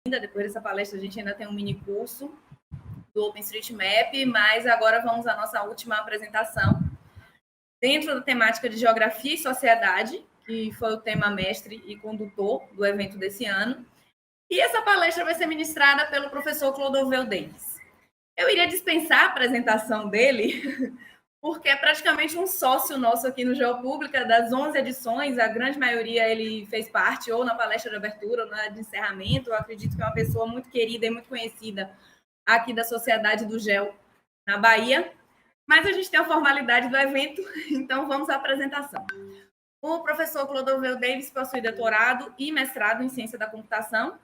Depois dessa palestra, a gente ainda tem um mini curso do OpenStreetMap, mas agora vamos à nossa última apresentação dentro da temática de Geografia e Sociedade, que foi o tema mestre e condutor do evento desse ano. E essa palestra vai ser ministrada pelo professor Clodoveu Davis. Eu iria dispensar a apresentação dele, porque é praticamente um sócio nosso aqui no Geopública, das 11 edições, a grande maioria ele fez parte, ou na palestra de abertura, ou na de encerramento. Eu acredito que é uma pessoa muito querida e muito conhecida aqui da Sociedade do Geo, na Bahia. Mas a gente tem a formalidade do evento, então vamos à apresentação. O professor Clodoveu Davis possui doutorado e mestrado em Ciência da Computação,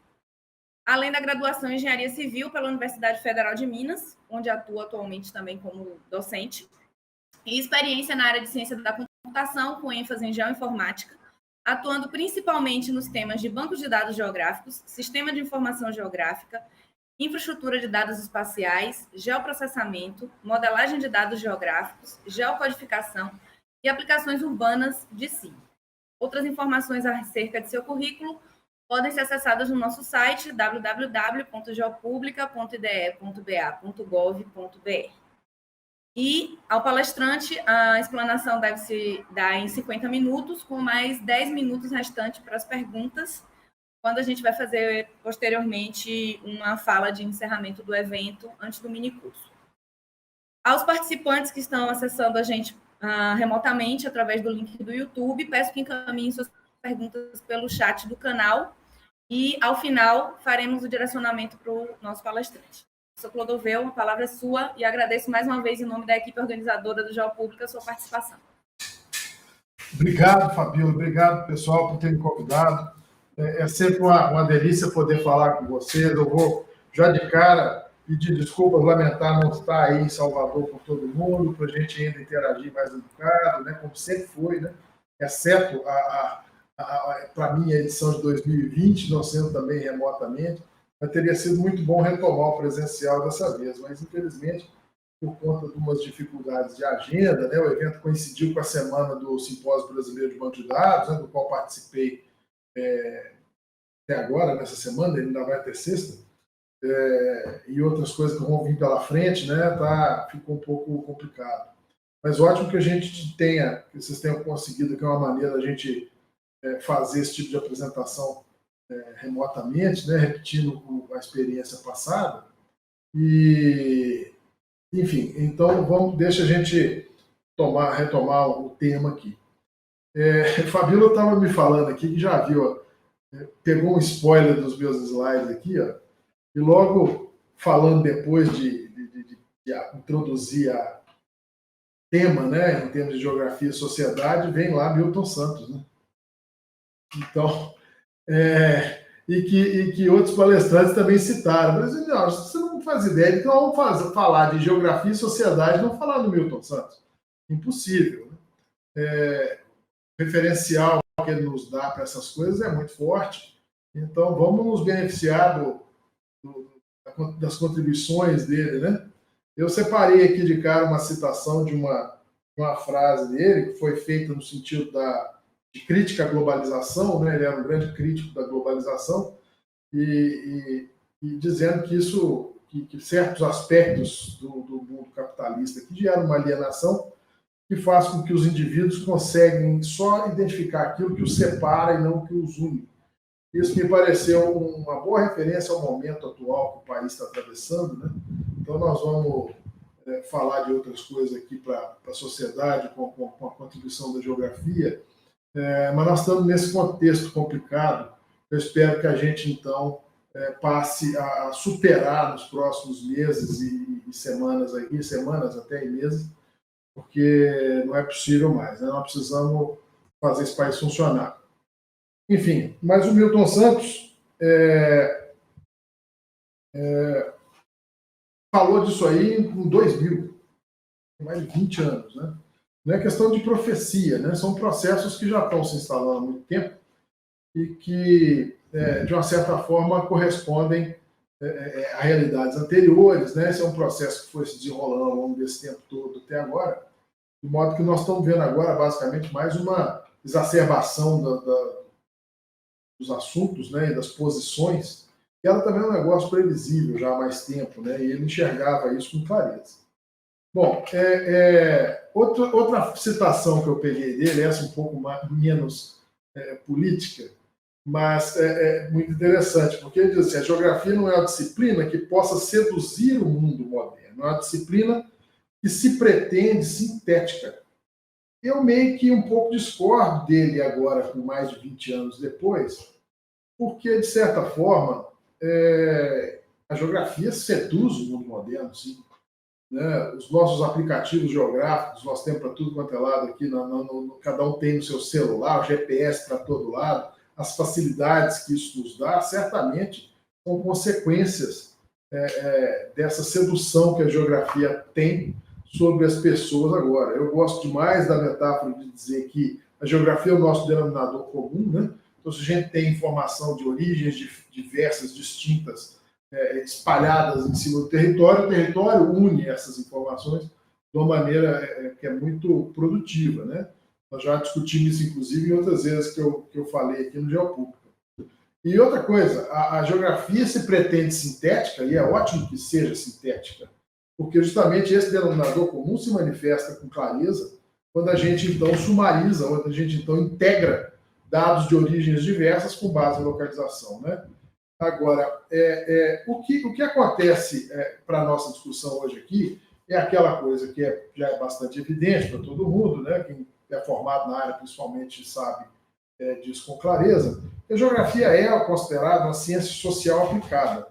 além da graduação em Engenharia Civil pela Universidade Federal de Minas, onde atua atualmente também como docente, e experiência na área de ciência da computação, com ênfase em geoinformática, atuando principalmente nos temas de bancos de dados geográficos, sistema de informação geográfica, infraestrutura de dados espaciais, geoprocessamento, modelagem de dados geográficos, geocodificação e aplicações urbanas de SIM. Outras informações acerca de seu currículo podem ser acessadas no nosso site www.geopublica.ide.ba.gov.br. E, ao palestrante, a explanação deve se dar em 50 minutos, com mais 10 minutos restantes para as perguntas, quando a gente vai fazer, posteriormente, uma fala de encerramento do evento antes do minicurso. Aos participantes que estão acessando a gente remotamente, através do link do YouTube, peço que encaminhem suas perguntas pelo chat do canal e, ao final, faremos o direcionamento para o nosso palestrante. Professor Clodoveu, a palavra é sua e agradeço mais uma vez, em nome da equipe organizadora do Geopública, a sua participação. Obrigado, Fabíola. Obrigado, pessoal, por terem me convidado. É sempre uma delícia poder falar com vocês. Eu vou, já de cara, pedir desculpas, lamentar não estar aí em Salvador com todo mundo, para a gente ainda interagir mais educado, né, como sempre foi, né, exceto, para mim, a edição de 2020, não sendo também remotamente. Mas teria sido muito bom retomar o presencial dessa vez, mas, infelizmente, por conta de umas dificuldades de agenda, né, o evento coincidiu com a semana do Simpósio Brasileiro de Banco de Dados, né, do qual participei até agora, nessa semana, ele ainda vai até sexta, e outras coisas que vão vir pela frente, né, ficou um pouco complicado. Mas ótimo que a gente tenha, que vocês tenham conseguido, que é uma maneira da gente fazer esse tipo de apresentação remotamente, né, repetindo a experiência passada. E, enfim, então deixa a gente retomar o tema aqui. Fabíola estava me falando aqui que já viu, pegou um spoiler dos meus slides aqui, ó, e logo falando depois de introduzir a tema, né, em termos de geografia e sociedade, vem lá Milton Santos, né? Então, e que outros palestrantes também citaram. Mas, não, você não faz ideia, então vamos falar de geografia e sociedade e não falar do Milton Santos. Impossível. Né? O referencial que ele nos dá para essas coisas é muito forte. Então, vamos nos beneficiar das contribuições dele. Né? Eu separei aqui de cara uma citação de uma frase dele, que foi feita no sentido de crítica à globalização, né? Ele era um grande crítico da globalização, e dizendo que certos aspectos do mundo capitalista que geram uma alienação que faz com que os indivíduos conseguem só identificar aquilo que os separa e não o que os une. Isso me pareceu uma boa referência ao momento atual que o país está atravessando, né? Então nós vamos falar de outras coisas aqui para a sociedade com a contribuição da geografia. Mas nós estamos nesse contexto complicado. Eu espero que a gente, então, passe a superar nos próximos meses e semanas, até meses, porque não é possível mais. Né? Nós precisamos fazer esse país funcionar. Enfim, mas o Milton Santos falou disso aí em 2000, mais de 20 anos, né? Não é questão de profecia, né? São processos que já estão se instalando há muito tempo e que, de uma certa forma, correspondem a realidades anteriores. Né? Esse é um processo que foi se desenrolando ao longo desse tempo todo até agora, de modo que nós estamos vendo agora, basicamente, mais uma exacerbação dos assuntos, né, e das posições E ela também é um negócio previsível já há mais tempo, né? E ele enxergava isso com clareza. Bom, outra citação que eu peguei dele, essa um pouco menos política, mas é muito interessante, porque ele diz assim, a geografia não é uma disciplina que possa seduzir o mundo moderno, é uma disciplina que se pretende sintética. Eu meio que um pouco discordo dele agora, com mais de 20 anos depois, porque, de certa forma, a geografia seduz o mundo moderno, sim. Né? Os nossos aplicativos geográficos, nós temos para tudo quanto é lado aqui, cada um tem no seu celular, o GPS para todo lado, as facilidades que isso nos dá, certamente são consequências dessa sedução que a geografia tem sobre as pessoas agora. Eu gosto demais da metáfora de dizer que a geografia é o nosso denominador comum, né? Então, se a gente tem informação de origens diversas, distintas, espalhadas em cima do território, o território une essas informações de uma maneira que é muito produtiva, né? Nós já discutimos isso, inclusive, em outras vezes que eu falei aqui no Geopública. E outra coisa, a geografia se pretende sintética, e é ótimo que seja sintética, porque justamente esse denominador comum se manifesta com clareza quando a gente, então, sumariza, quando a gente, então, integra dados de origens diversas com base em localização, né? Agora, o que acontece para a nossa discussão hoje aqui é aquela coisa que já é bastante evidente para todo mundo, né? Quem é formado na área principalmente sabe disso com clareza. A geografia é considerada uma ciência social aplicada.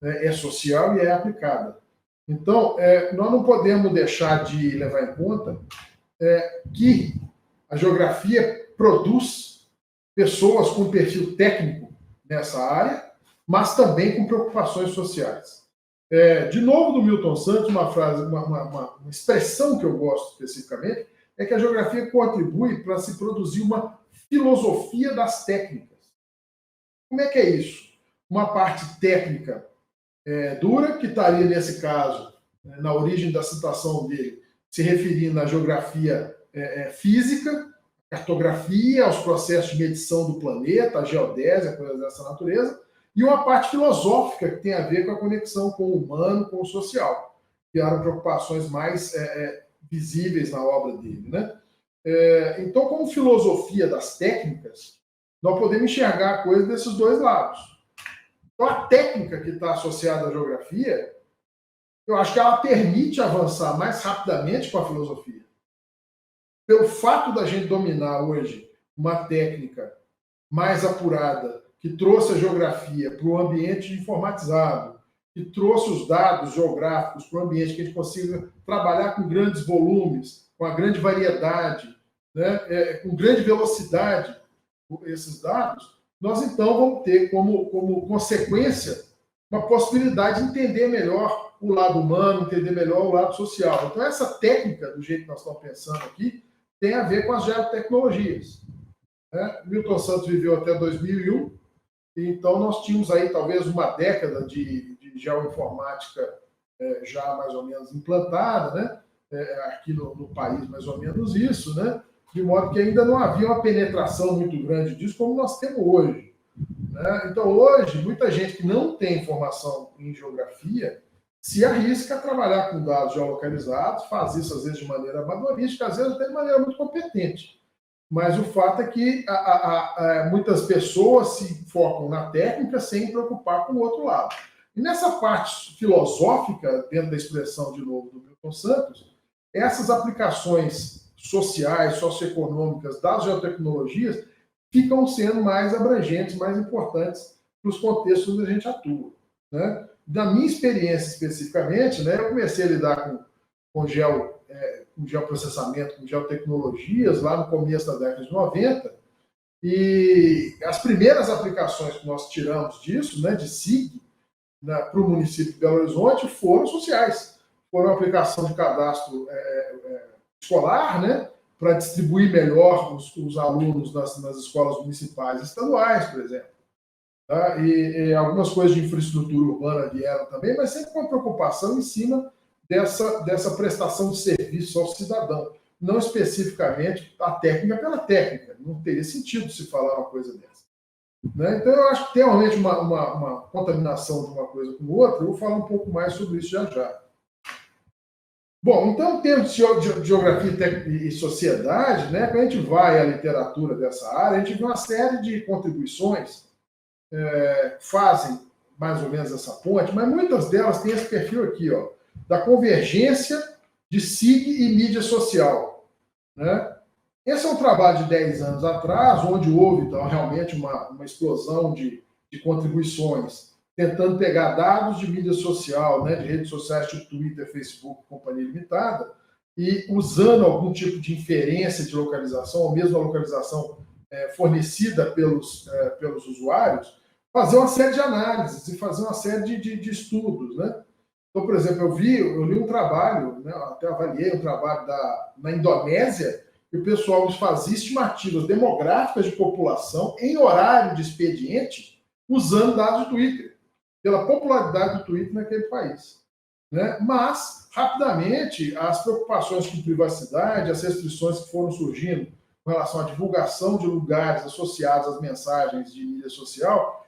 Né? É social e é aplicada. Então, nós não podemos deixar de levar em conta que a geografia produz pessoas com perfil técnico nessa área, mas também com preocupações sociais. De novo, do Milton Santos, uma frase, uma expressão que eu gosto especificamente, é que a geografia contribui para se produzir uma filosofia das técnicas. Como é que é isso? Uma parte técnica dura, que estaria, nesse caso, na origem da citação dele, se referindo à geografia física, cartografia, aos processos de medição do planeta, a geodésia, coisas dessa natureza, e uma parte filosófica que tem a ver com a conexão com o humano, com o social, que eram preocupações mais visíveis na obra dele, né? Então, como filosofia das técnicas, nós podemos enxergar a coisa desses dois lados. Então, a técnica que está associada à geografia, eu acho que ela permite avançar mais rapidamente com a filosofia. Pelo fato da gente dominar hoje uma técnica mais apurada, que trouxe a geografia para o ambiente informatizado, que trouxe os dados geográficos para o ambiente que a gente consiga trabalhar com grandes volumes, com a grande variedade, né, com grande velocidade esses dados, nós então vamos ter como consequência uma possibilidade de entender melhor o lado humano, entender melhor o lado social. Então, essa técnica, do jeito que nós estamos pensando aqui, tem a ver com as geotecnologias. Né? Milton Santos viveu até 2001, então nós tínhamos aí talvez uma década de geoinformática já mais ou menos implantada, né? Aqui no país mais ou menos isso, né? De modo que ainda não havia uma penetração muito grande disso como nós temos hoje. Né? Então hoje, muita gente que não tem formação em geografia se arrisca a trabalhar com dados geolocalizados, faz isso às vezes de maneira amadorística, às vezes até de maneira muito competente. Mas o fato é que muitas pessoas se focam na técnica sem preocupar com o outro lado. E nessa parte filosófica, dentro da expressão, de novo, do Milton Santos, essas aplicações sociais, socioeconômicas das geotecnologias ficam sendo mais abrangentes, mais importantes para os contextos onde a gente atua. Né? Da minha experiência especificamente, né, eu comecei a lidar com geoprocessamento, com geotecnologias, lá no começo da década de 90, e as primeiras aplicações que nós tiramos disso, né, de SIG, para o município de Belo Horizonte, foram sociais. Foram a aplicação de cadastro escolar, né, para distribuir melhor os alunos nas escolas municipais e estaduais, por exemplo. Tá? E algumas coisas de infraestrutura urbana vieram também, mas sempre com uma preocupação em cima dessa prestação de serviço ao cidadão. Não especificamente a técnica pela técnica. Não teria sentido se falar uma coisa dessa. Né? Então, eu acho que tem realmente uma contaminação de uma coisa com outra. Eu vou falar um pouco mais sobre isso já já. Bom, então, em termos de geografia e sociedade, né, quando a gente vai à literatura dessa área, a gente vê uma série de contribuições que fazem mais ou menos essa ponte, mas muitas delas têm esse perfil aqui, ó, da convergência de SIG e mídia social. Né? Esse é um trabalho de 10 anos atrás, onde houve então, realmente uma explosão de contribuições, tentando pegar dados de mídia social, né, de redes sociais tipo Twitter, Facebook, Companhia Limitada, e usando algum tipo de inferência de localização, ou mesmo a localização fornecida pelos usuários, fazer uma série de análises e fazer uma série de estudos. Né? Então, por exemplo, eu li um trabalho, né, até avaliei um trabalho na Indonésia, que o pessoal fazia estimativas demográficas de população em horário de expediente usando dados do Twitter, pela popularidade do Twitter naquele país. Né? Mas, rapidamente, as preocupações com privacidade, as restrições que foram surgindo com relação à divulgação de lugares associados às mensagens de mídia social,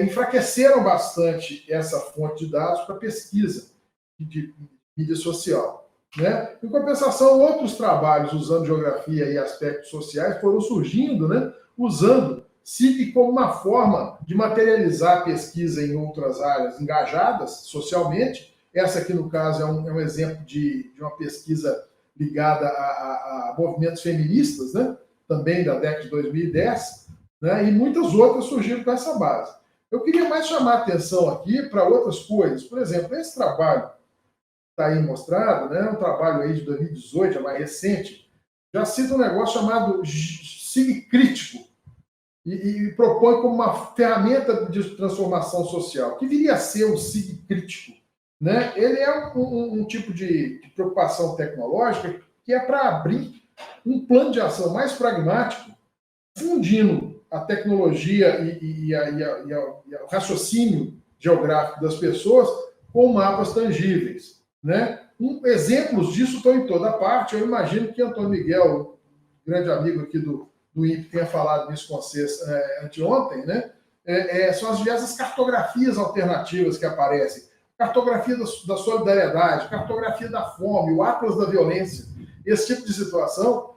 enfraqueceram bastante essa fonte de dados para pesquisa de mídia social. Né? Em compensação, outros trabalhos usando geografia e aspectos sociais foram surgindo, né? Usando SIG como uma forma de materializar a pesquisa em outras áreas engajadas socialmente. Essa aqui, no caso, é um exemplo de uma pesquisa ligada a movimentos feministas, né? Também da década de 2010, né? E muitas outras surgiram com essa base. Eu queria mais chamar a atenção aqui para outras coisas. Por exemplo, esse trabalho está aí mostrado, né? Um trabalho aí de 2018, é mais recente, já cita um negócio chamado SIG crítico e propõe como uma ferramenta de transformação social, que viria a ser o SIG crítico. Né? Ele é um tipo de preocupação tecnológica que é para abrir um plano de ação mais pragmático, fundindo a tecnologia e o raciocínio geográfico das pessoas com mapas tangíveis. Né? Exemplos disso estão em toda parte. Eu imagino que Antônio Miguel, grande amigo aqui do INPE, tenha falado nisso com vocês anteontem, né? São as diversas cartografias alternativas que aparecem. Cartografia da solidariedade, cartografia da fome, o Atlas da violência. Esse tipo de situação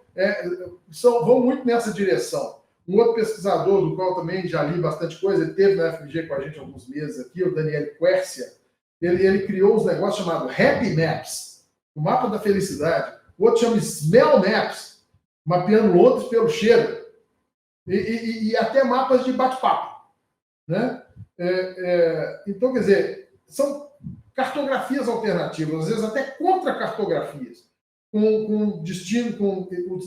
vão muito nessa direção. Um outro pesquisador, do qual também já li bastante coisa, ele esteve na FMG com a gente há alguns meses aqui, o Daniel Quercia, ele criou uns negócios chamados Happy Maps, o mapa da felicidade. O outro chama Smell Maps, mapeando Londres pelo cheiro. E até mapas de bate-papo. Né? Então, quer dizer, são cartografias alternativas, às vezes até contra-cartografias,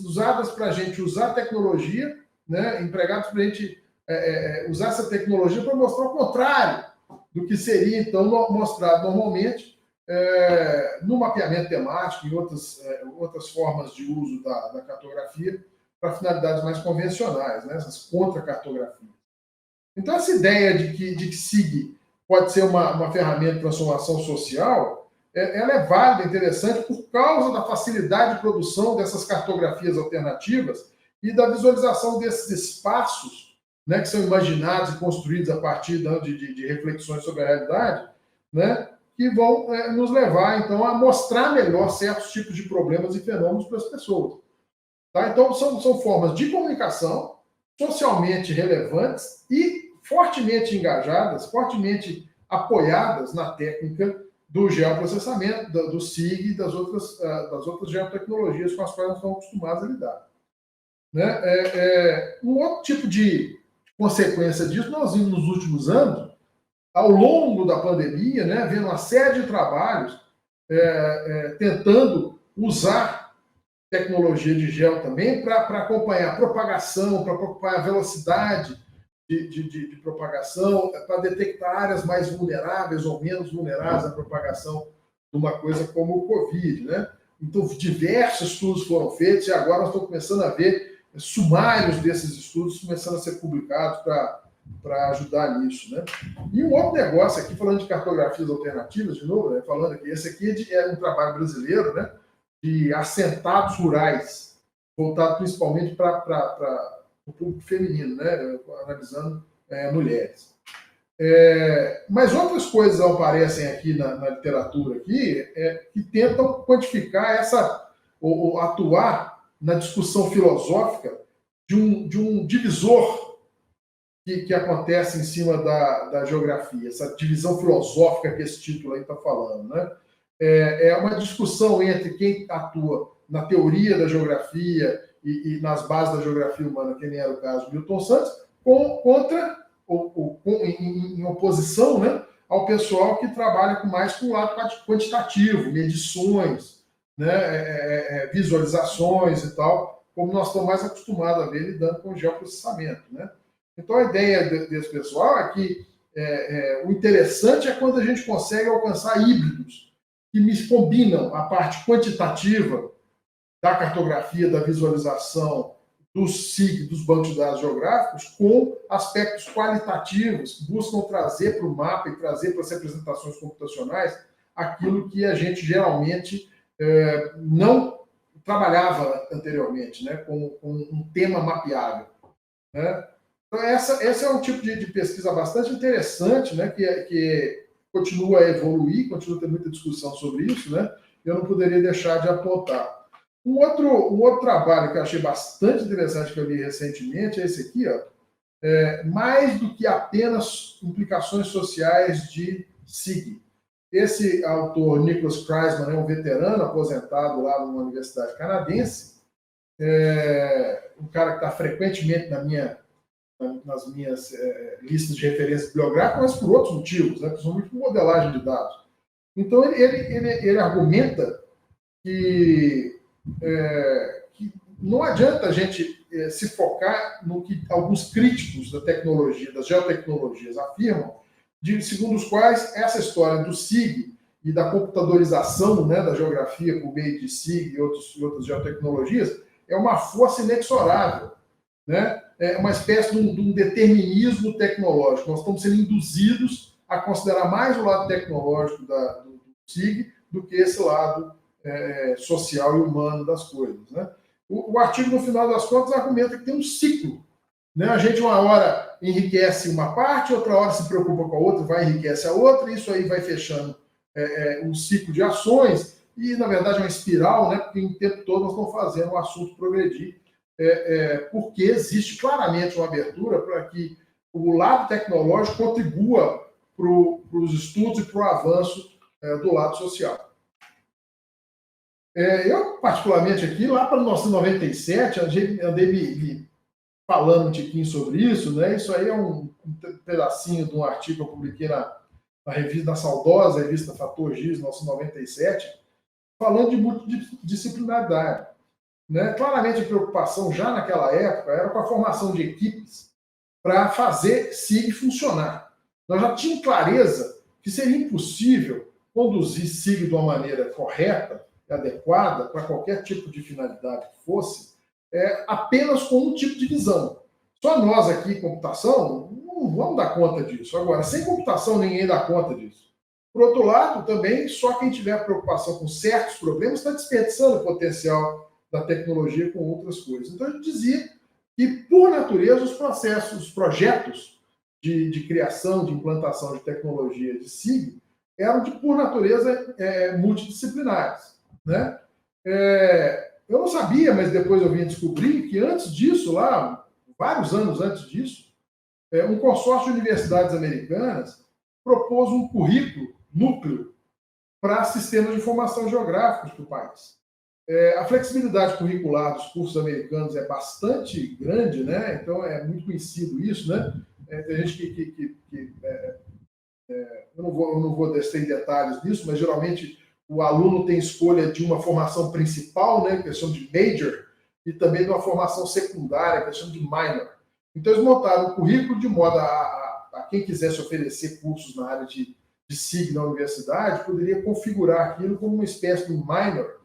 usadas para a gente usar a tecnologia, né? Empregados para a gente usar essa tecnologia para mostrar o contrário do que seria, então, mostrado normalmente no mapeamento temático e outras formas de uso da cartografia para finalidades mais convencionais, né? Essas contra-cartografias. Então, essa ideia de que SIG pode ser uma ferramenta de transformação social, ela é válida, interessante, por causa da facilidade de produção dessas cartografias alternativas e da visualização desses espaços, né, que são imaginados e construídos a partir de reflexões sobre a realidade, né, que vão nos levar, então, a mostrar melhor certos tipos de problemas e fenômenos para as pessoas. Tá? Então, são formas de comunicação socialmente relevantes e fortemente engajadas, fortemente apoiadas na técnica do geoprocessamento, do SIG e das outras geotecnologias com as quais nós estamos acostumados a lidar. Né? Um outro tipo de consequência disso, nós vimos nos últimos anos, ao longo da pandemia, né, vendo uma série de trabalhos tentando usar tecnologia de gel também para acompanhar a propagação, para acompanhar a velocidade de propagação, para detectar áreas mais vulneráveis ou menos vulneráveis à propagação de uma coisa como o Covid. Né? Então, diversos estudos foram feitos e agora nós estamos começando a ver sumários desses estudos começando a ser publicados para ajudar nisso. Né? E um outro negócio aqui, falando de cartografias alternativas, de novo, né? Falando aqui, esse aqui é um trabalho brasileiro, né? De assentados rurais, voltado principalmente para o público feminino, né? Analisando mulheres. Mas outras coisas aparecem aqui na literatura aqui, que tentam quantificar ou atuar na discussão filosófica de um divisor que acontece em cima da geografia, essa divisão filosófica que esse título aí está falando, né? É uma discussão entre quem atua na teoria da geografia e nas bases da geografia humana, que nem era o caso de Milton Santos, em oposição, né, ao pessoal que trabalha mais com o lado quantitativo, medições, né, visualizações e tal, como nós estamos mais acostumados a ver lidando com geoprocessamento, né? Então, a ideia desse pessoal é que o interessante é quando a gente consegue alcançar híbridos que combinam a parte quantitativa da cartografia, da visualização, dos SIG, dos bancos de dados geográficos, com aspectos qualitativos que buscam trazer para o mapa e trazer para as representações computacionais aquilo que a gente geralmente não trabalhava anteriormente, né, com um tema mapeável, né? Então, esse é um tipo de pesquisa bastante interessante, né, que continua a evoluir, continua a ter muita discussão sobre isso, né? Eu não poderia deixar de apontar. Um outro trabalho que eu achei bastante interessante, que eu li recentemente, é esse aqui, ó. Mais do que apenas implicações sociais de SIG. Esse autor, Nicholas Kreisman, é um veterano aposentado lá numa universidade canadense, um cara que está frequentemente nas minhas listas de referência bibliográfica, mas por outros motivos, né, principalmente por modelagem de dados. Então, ele argumenta que não adianta a gente se focar no que alguns críticos da tecnologia, das geotecnologias, afirmam, segundo os quais essa história do SIG e da computadorização, né, da geografia por meio de SIG e outras geotecnologias é uma força inexorável, né? É uma espécie de um determinismo tecnológico. Nós estamos sendo induzidos a considerar mais o lado tecnológico do SIG do que esse lado social e humano das coisas, né? O artigo, no final das contas, argumenta que tem um ciclo, né? A gente, uma hora, enriquece uma parte, outra hora se preocupa com a outra, vai enriquece a outra, e isso aí vai fechando um ciclo de ações, e, na verdade, é uma espiral, né? Porque o tempo todo nós estamos fazendo o assunto progredir, porque existe claramente uma abertura para que o lado tecnológico contribua para os estudos e para o avanço do lado social. Eu, particularmente aqui, lá para 1997, andei me falando um tiquinho sobre isso, né? Isso aí é um pedacinho de um artigo que eu publiquei na revista, na saudosa revista Fator Giz, 1997, falando de multidisciplinaridade, né? Claramente a preocupação já naquela época era com a formação de equipes para fazer SIG funcionar. Nós já tínhamos clareza que seria impossível conduzir SIG de uma maneira correta, adequada para qualquer tipo de finalidade que fosse, apenas com um tipo de visão. Só nós aqui, computação, não vamos dar conta disso. Agora, sem computação, ninguém dá conta disso. Por outro lado, também, só quem tiver preocupação com certos problemas está desperdiçando o potencial da tecnologia com outras coisas. Então, a gente dizia que, por natureza, os projetos de criação, de implantação de tecnologia de SIG eram, por natureza, multidisciplinares, né? Eu não sabia, mas depois eu vim descobrir que antes disso, lá, vários anos antes disso, um consórcio de universidades americanas propôs um currículo núcleo para sistemas de informação geográficos para o país. A flexibilidade curricular dos cursos americanos é bastante grande, né? Então é muito conhecido isso, né? Tem gente eu não vou descer em detalhes nisso, mas geralmente o aluno tem escolha de uma formação principal, né, que eles chamam de major, e também de uma formação secundária, que eles chamam de minor. Então, eles montaram o currículo de modo a quem quisesse oferecer cursos na área de SIG na universidade, poderia configurar aquilo como uma espécie de um minor,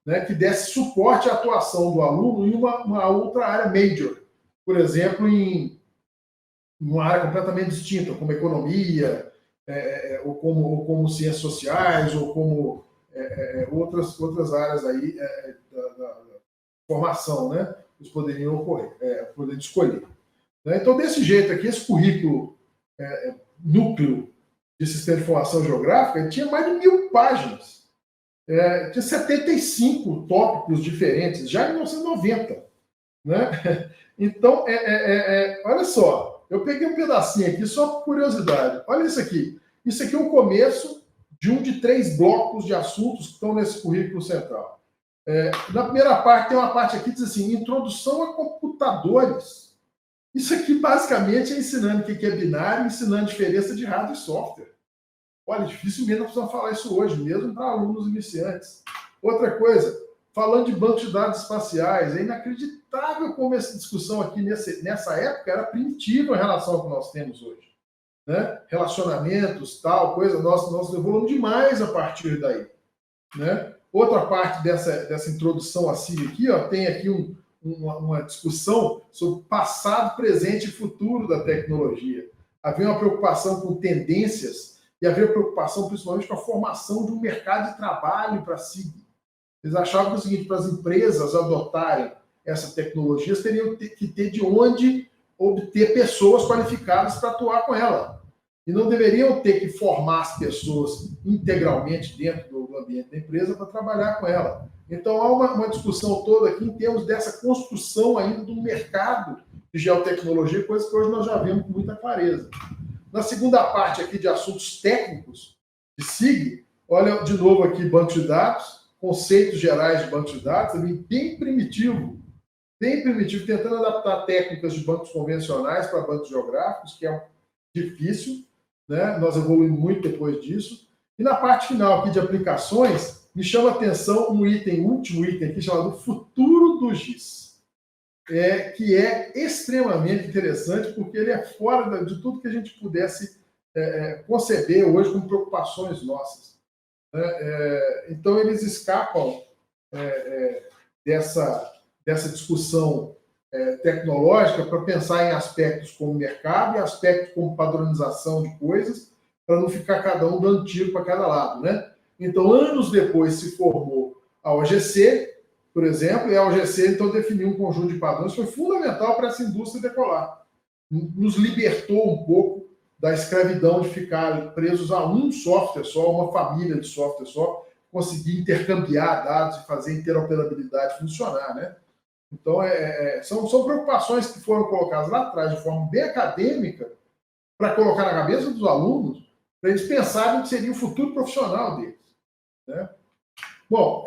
né, que desse suporte à atuação do aluno em uma outra área major. Por exemplo, em uma área completamente distinta, como economia, ou como ciências sociais, ou como outras áreas aí da formação, né? Eles poderiam poder escolher. Né? Então, desse jeito aqui, esse currículo núcleo de sistema de informação geográfica, ele tinha mais de 1000 páginas. Tinha 75 tópicos diferentes, já em 1990. Né? Então, olha só, eu peguei um pedacinho aqui só por curiosidade. Olha isso aqui. Isso aqui é o começo de um de 3 blocos de assuntos que estão nesse currículo central. Na primeira parte, tem uma parte aqui que diz assim, introdução a computadores. Isso aqui, basicamente, é ensinando o que é binário, ensinando a diferença de hardware e software. Olha, dificilmente nós precisamos falar isso hoje, mesmo para alunos iniciantes. Outra coisa, falando de bancos de dados espaciais, é inacreditável como essa discussão aqui nessa época era primitiva em relação ao que nós temos hoje. Né? Relacionamentos, tal, coisa, nós evoluímos demais a partir daí. Né? Outra parte dessa introdução à SIG aqui, ó, tem aqui uma discussão sobre passado, presente e futuro da tecnologia. Havia uma preocupação com tendências e havia preocupação principalmente com a formação de um mercado de trabalho para a SIG. Eles achavam que é o seguinte, para as empresas adotarem essa tecnologia, eles teriam que ter de onde obter pessoas qualificadas para atuar com ela. E não deveriam ter que formar as pessoas integralmente dentro do ambiente da empresa para trabalhar com ela. Então, há uma discussão toda aqui em termos dessa construção ainda do mercado de geotecnologia, coisa que hoje nós já vemos com muita clareza. Na segunda parte aqui de assuntos técnicos de SIG, olha de novo aqui banco de dados, conceitos gerais de banco de dados, bem primitivo, tentando adaptar técnicas de bancos convencionais para bancos geográficos, que é difícil, né? Nós evoluímos muito depois disso. E na parte final aqui de aplicações, me chama a atenção último item aqui, chamado Futuro do GIS. Que é extremamente interessante, porque ele é fora de tudo que a gente pudesse conceber hoje como preocupações nossas. Então, eles escapam dessa discussão tecnológica para pensar em aspectos como mercado e aspectos como padronização de coisas, para não ficar cada um dando tiro para cada lado. Né? Então, anos depois se formou a OGC, por exemplo, e a OGC então definiu um conjunto de padrões que foi fundamental para essa indústria decolar. Nos libertou um pouco da escravidão de ficar presos a um software só, uma família de software só, conseguir intercambiar dados e fazer a interoperabilidade funcionar. Né? Então, são preocupações que foram colocadas lá atrás de forma bem acadêmica para colocar na cabeça dos alunos, para eles pensarem que seria o futuro profissional deles. Né? Bom,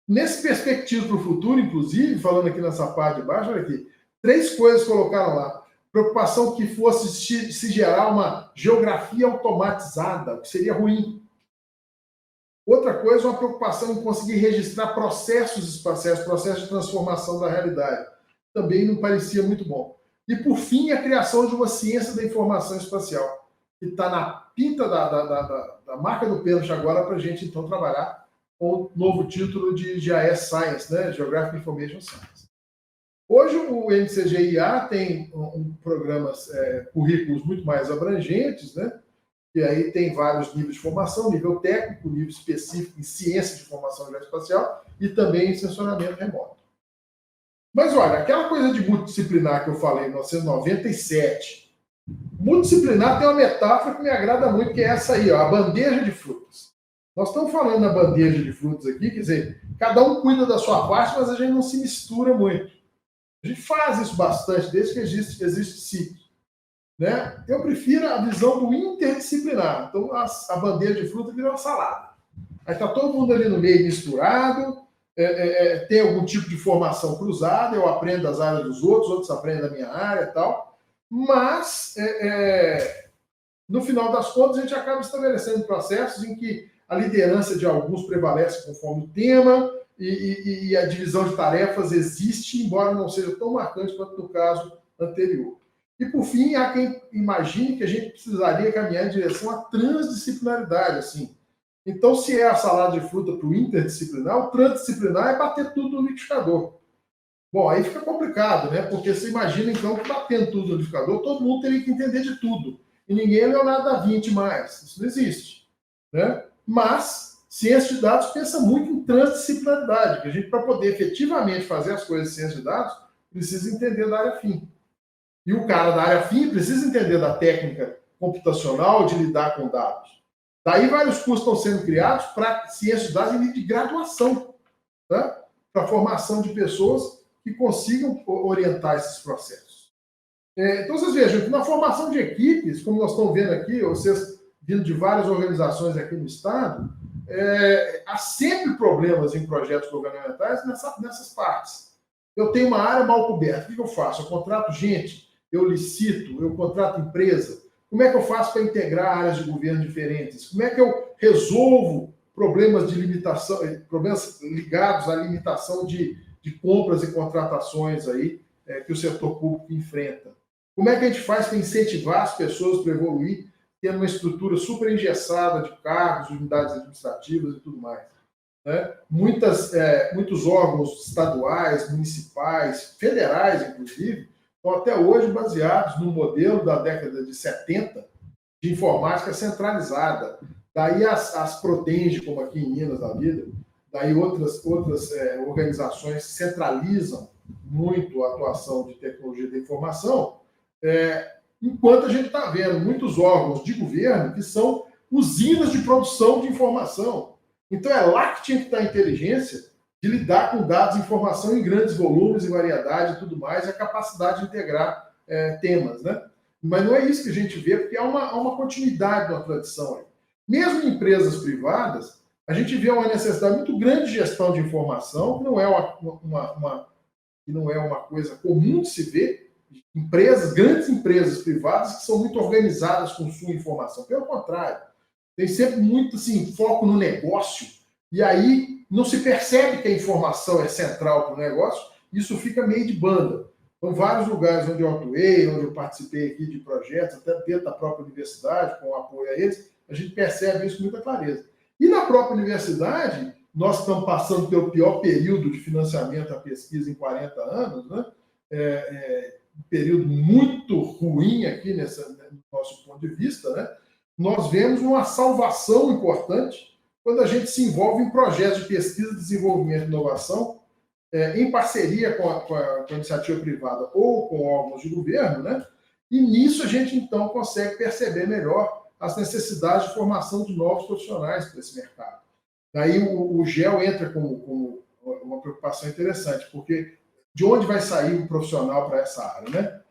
nesse perspectiva para o futuro, inclusive, falando aqui nessa parte de baixo, olha aqui, 3 coisas colocaram lá. Preocupação que fosse se gerar uma geografia automatizada, o que seria ruim. Outra coisa, uma preocupação em conseguir registrar processos espaciais, processos de transformação da realidade. Também não parecia muito bom. E, por fim, a criação de uma ciência da informação espacial, que está na pinta da marca do pênalti agora para a gente, então, trabalhar com o novo título de GIS Science, né? Geographic Information Science. Hoje, o NCGIA tem programas, currículos muito mais abrangentes, né? E aí tem vários níveis de formação, nível técnico, nível específico em ciência de informação geoespacial e também em sensoramento remoto. Mas olha, aquela coisa de multidisciplinar que eu falei em 1997, multidisciplinar tem uma metáfora que me agrada muito, que é essa aí, ó, a bandeja de frutas. Nós estamos falando da bandeja de frutas aqui, quer dizer, cada um cuida da sua parte, mas a gente não se mistura muito. A gente faz isso bastante, desde que existe sítio. Né? Eu prefiro a visão do interdisciplinar. Então, a bandeja de fruta vira uma salada. Aí está todo mundo ali no meio misturado, tem algum tipo de formação cruzada, eu aprendo das áreas dos outros aprendem da minha área e tal. Mas, no final das contas, a gente acaba estabelecendo processos em que a liderança de alguns prevalece conforme o tema e a divisão de tarefas existe, embora não seja tão marcante quanto no caso anterior. E, por fim, há quem imagine que a gente precisaria caminhar em direção à transdisciplinaridade. Assim. Então, se é a salada de fruta para o interdisciplinar, o transdisciplinar é bater tudo no liquidificador. Bom, aí fica complicado, né? Porque você imagina, então, que batendo tudo no liquidificador, todo mundo teria que entender de tudo. E ninguém é Leonardo da Vinci mais. Isso não existe. Né? Mas, ciência de dados pensa muito em transdisciplinaridade, que a gente, para poder efetivamente fazer as coisas de ciência de dados, precisa entender da área fim. E o cara da área fim precisa entender da técnica computacional de lidar com dados. Daí vários cursos estão sendo criados para ciência de dados em nível de graduação, tá? Para a formação de pessoas que consigam orientar esses processos. Então, vocês vejam que na formação de equipes, como nós estamos vendo aqui, vocês vindo de várias organizações aqui no Estado, há sempre problemas em projetos governamentais nessas partes. Eu tenho uma área mal coberta, o que eu faço? Eu contrato gente, eu licito, eu contrato empresa. Como é que eu faço para integrar áreas de governo diferentes? Como é que eu resolvo problemas de limitação, problemas ligados à limitação de compras e contratações aí, que o setor público enfrenta? Como é que a gente faz para incentivar as pessoas para evoluir, tendo uma estrutura super engessada de cargos, de unidades administrativas e tudo mais? Né? Muitos órgãos estaduais, municipais, federais, inclusive, estão até hoje baseados no modelo da década de 70 de informática centralizada. Daí as Protenge, como aqui em Minas da vida, daí outras organizações centralizam muito a atuação de tecnologia da informação, enquanto a gente está vendo muitos órgãos de governo que são usinas de produção de informação. Então é lá que tinha que estar a inteligência de lidar com dados e informação em grandes volumes e variedade e tudo mais, e a capacidade de integrar temas, né? Mas não é isso que a gente vê, porque há uma continuidade na tradição aí. Mesmo em empresas privadas, a gente vê uma necessidade muito grande de gestão de informação, que não é uma coisa comum de se ver. Grandes empresas privadas que são muito organizadas com sua informação. Pelo contrário, tem sempre muito assim, foco no negócio, e aí não se percebe que a informação é central para o negócio, isso fica meio de banda. Então, vários lugares onde eu atuei, onde eu participei aqui de projetos, até dentro da própria universidade, com apoio a eles, a gente percebe isso com muita clareza. E na própria universidade, nós estamos passando pelo pior período de financiamento à pesquisa em 40 anos, né? Um período muito ruim aqui no nosso ponto de vista, né? Nós vemos uma salvação importante quando a gente se envolve em projetos de pesquisa, desenvolvimento e inovação, em parceria com a iniciativa privada ou com órgãos de governo, né? E nisso a gente, então, consegue perceber melhor as necessidades de formação de novos profissionais para esse mercado. Daí o GEL entra como uma preocupação interessante, porque de onde vai sair o profissional para essa área, né?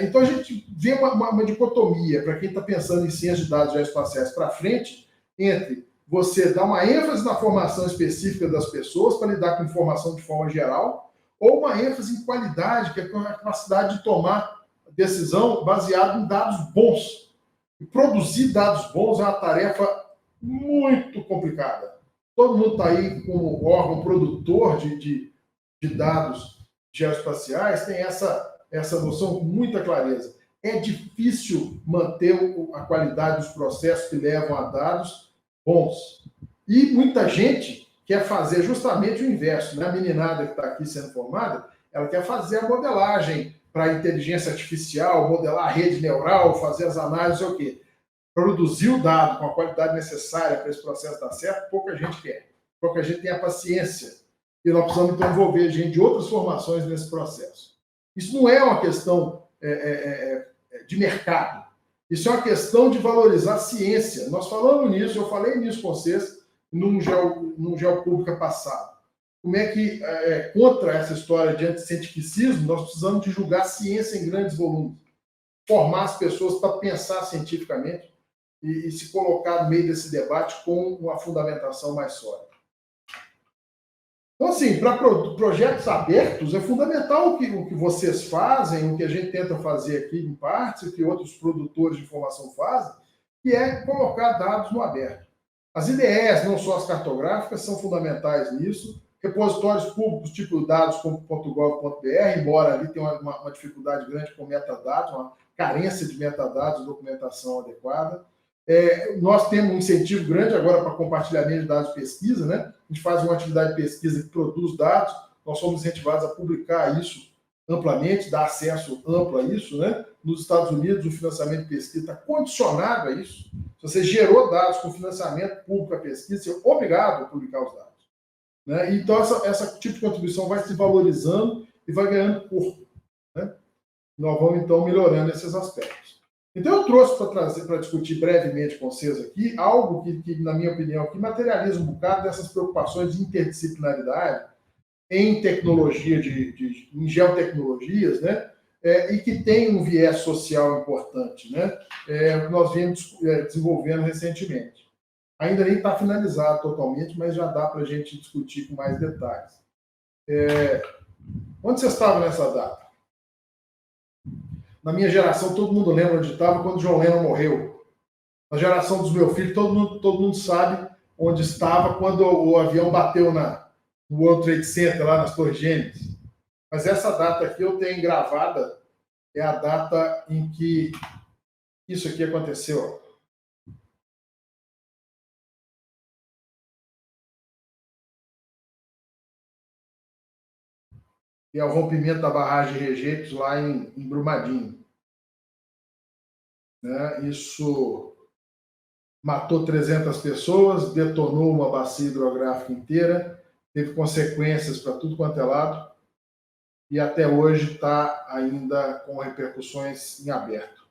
Então a gente vê uma dicotomia, para quem está pensando em ciência de dados geoespaciais para frente, entre você dar uma ênfase na formação específica das pessoas para lidar com informação de forma geral, ou uma ênfase em qualidade, que é a capacidade de tomar decisão baseada em dados bons. E produzir dados bons é uma tarefa muito complicada. Todo mundo está aí como órgão produtor de dados geoespaciais, tem essa noção com muita clareza. É difícil manter a qualidade dos processos que levam a dados bons. E muita gente quer fazer justamente o inverso, né? A meninada que está aqui sendo formada, ela quer fazer a modelagem para a inteligência artificial, modelar a rede neural, fazer as análises, o quê? Produzir o dado com a qualidade necessária para esse processo dar certo, pouca gente quer. Pouca gente tem a paciência. E nós precisamos, então, envolver gente de outras formações nesse processo. Isso não é uma questão de mercado. Isso é uma questão de valorizar a ciência. Nós falamos nisso, eu falei nisso com vocês num Geopública passado. Como é que, contra essa história de anticientificismo, nós precisamos de julgar a ciência em grandes volumes. Formar as pessoas para pensar cientificamente e se colocar no meio desse debate com uma fundamentação mais sólida. Então, assim, para projetos abertos, é fundamental o que vocês fazem, o que a gente tenta fazer aqui em parte, o que outros produtores de informação fazem, que é colocar dados no aberto. As IDEs, não só as cartográficas, são fundamentais nisso. Repositórios públicos, tipo dados.gov.br, embora ali tenha uma dificuldade grande com metadados, uma carência de metadados e documentação adequada. Nós temos um incentivo grande agora para compartilhamento de dados de pesquisa, né? A gente faz uma atividade de pesquisa que produz dados, nós somos incentivados a publicar isso amplamente, dar acesso amplo a isso, né? Nos Estados Unidos, o financiamento de pesquisa está condicionado a isso. Se você gerou dados com financiamento público à pesquisa, você é obrigado a publicar os dados, né? Então, essa tipo de contribuição vai se valorizando e vai ganhando corpo, né? Nós vamos, então, melhorando esses aspectos. Então, eu trouxe para discutir brevemente com vocês aqui algo que, na minha opinião, que materializa um bocado dessas preocupações de interdisciplinaridade em tecnologia, em geotecnologias, né? E que tem um viés social importante, né? Que nós viemos desenvolvendo recentemente. Ainda nem está finalizado totalmente, mas já dá para a gente discutir com mais detalhes. Onde você estava nessa data? Na minha geração, todo mundo lembra onde estava quando John Lennon morreu. Na geração dos meus filhos, todo mundo sabe onde estava quando o avião bateu no World Trade Center, lá nas Torres Gêmeas. Mas essa data aqui eu tenho gravada, é a data em que isso aqui aconteceu. E é o rompimento da barragem de rejeitos lá em Brumadinho. Né? Isso matou 300 pessoas, detonou uma bacia hidrográfica inteira, teve consequências para tudo quanto é lado, e até hoje está ainda com repercussões em aberto.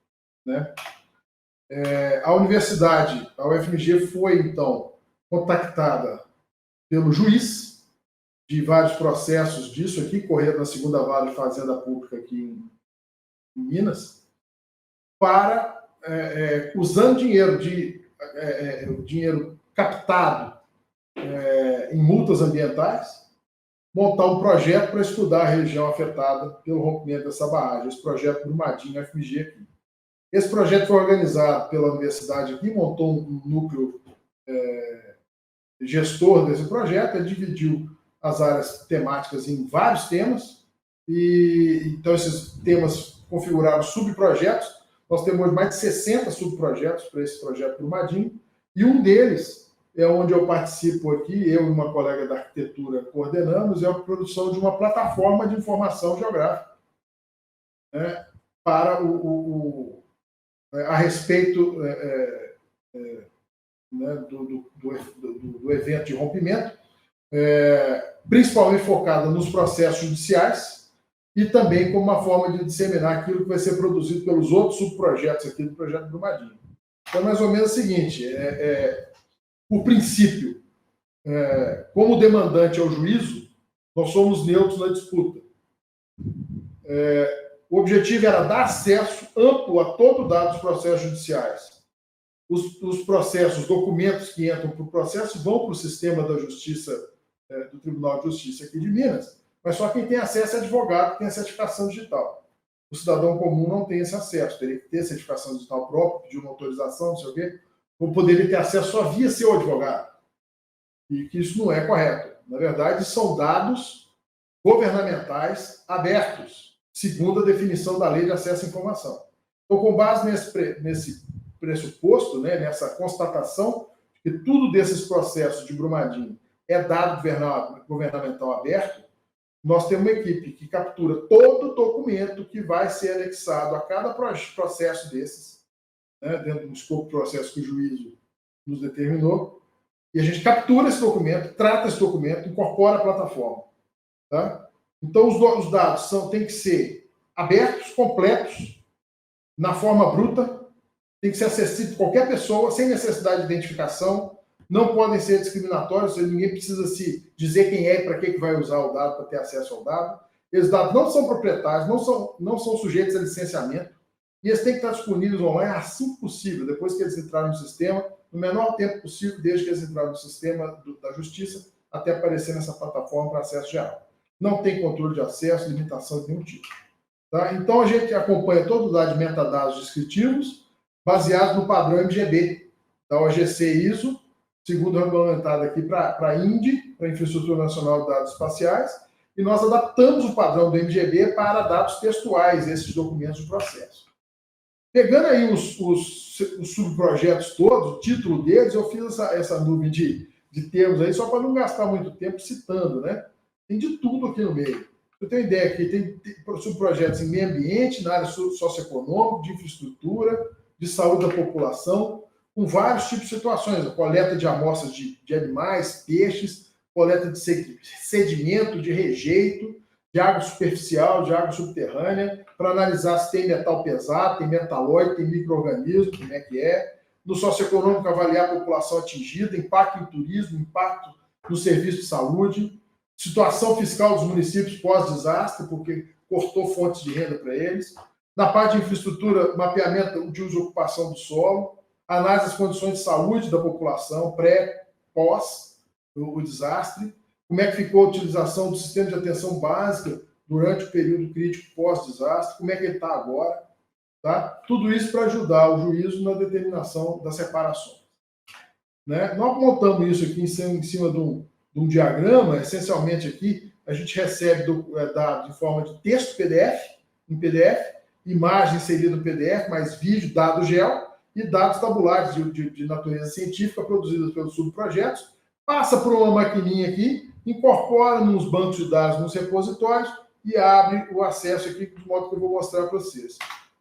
Né? A universidade, a UFMG, foi, então, contactada pelo juiz de vários processos disso aqui, correndo na segunda vara de Fazenda Pública aqui em Minas, para, usando dinheiro captado em multas ambientais, montar um projeto para estudar a região afetada pelo rompimento dessa barragem, esse projeto Brumadinho FMG aqui. Esse projeto foi organizado pela universidade aqui, montou um núcleo gestor desse projeto, ele dividiu as áreas temáticas em vários temas, e então esses temas configuraram subprojetos. Nós temos hoje mais de 60 subprojetos para esse projeto Brumadinho, e um deles é onde eu participo aqui, eu e uma colega da arquitetura coordenamos, é a produção de uma plataforma de informação geográfica, né, para a respeito né, do evento de rompimento, principalmente focada nos processos judiciais e também como uma forma de disseminar aquilo que vai ser produzido pelos outros subprojetos aqui do projeto Brumadinho. Então, mais ou menos o seguinte, por princípio, como o demandante é o juízo, nós somos neutros na disputa. O objetivo era dar acesso amplo a todo o dado dos processos judiciais. Os processos, documentos que entram para o processo vão para o sistema da justiça, do Tribunal de Justiça aqui de Minas, mas só quem tem acesso é advogado, que tem a certificação digital. O cidadão comum não tem esse acesso, teria que ter certificação digital própria, pedir uma autorização, não sei o quê, ou poderia ter acesso só via seu advogado. E que isso não é correto. Na verdade, são dados governamentais abertos, segundo a definição da Lei de Acesso à Informação. Então, com base nesse pressuposto, né, nessa constatação de que tudo desses processos de Brumadinho é dado governamental aberto, nós temos uma equipe que captura todo documento que vai ser anexado a cada processo desses, né, dentro do escopo do processo que o juízo nos determinou, e a gente captura esse documento, trata esse documento, incorpora a plataforma. Tá? Então, os dados têm que ser abertos, completos, na forma bruta, tem que ser acessível a qualquer pessoa, sem necessidade de identificação, não podem ser discriminatórios, ninguém precisa se dizer quem é e para que vai usar o dado para ter acesso ao dado. Esses dados não são proprietários, não são sujeitos a licenciamento, e eles têm que estar disponíveis online assim que possível, depois que eles entrarem no sistema, no menor tempo possível, desde que eles entraram no sistema da Justiça, até aparecer nessa plataforma para acesso geral. Não tem controle de acesso, limitação de nenhum tipo. Tá? Então, a gente acompanha todo o dado de metadados descritivos, baseado no padrão MGB, da OGC ISO, segundo regulamentado aqui para a INDE, para a Infraestrutura Nacional de Dados Espaciais, e nós adaptamos o padrão do MGB para dados textuais, esses documentos de processo. Pegando aí os subprojetos todos, o título deles, eu fiz essa nuvem de termos aí, só para não gastar muito tempo citando, né? Tem de tudo aqui no meio. Eu tenho ideia aqui, tem subprojetos em meio ambiente, na área socioeconômica, de infraestrutura, de saúde da população, com vários tipos de situações, a coleta de amostras de animais, peixes, coleta de sedimento, de rejeito, de água superficial, de água subterrânea, para analisar se tem metal pesado, tem metalóide, tem micro-organismo, como é que é. No socioeconômico, avaliar a população atingida, impacto em turismo, impacto no serviço de saúde, situação fiscal dos municípios pós-desastre, porque cortou fontes de renda para eles. Na parte de infraestrutura, mapeamento de uso e ocupação do solo, análise das condições de saúde da população, pré, pós o desastre, como é que ficou a utilização do sistema de atenção básica durante o período crítico pós-desastre, como é que ele está agora, tá? Tudo isso para ajudar o juízo na determinação das reparações. Né? Nós montamos isso aqui em cima de um diagrama, essencialmente aqui, a gente recebe dados em forma de texto em PDF, imagem inserida no PDF, mais vídeo, dado gel, e dados tabulares de natureza científica produzidos pelos subprojetos, passa por uma maquininha aqui, incorpora nos bancos de dados, nos repositórios, e abre o acesso aqui, de modo que eu vou mostrar para vocês.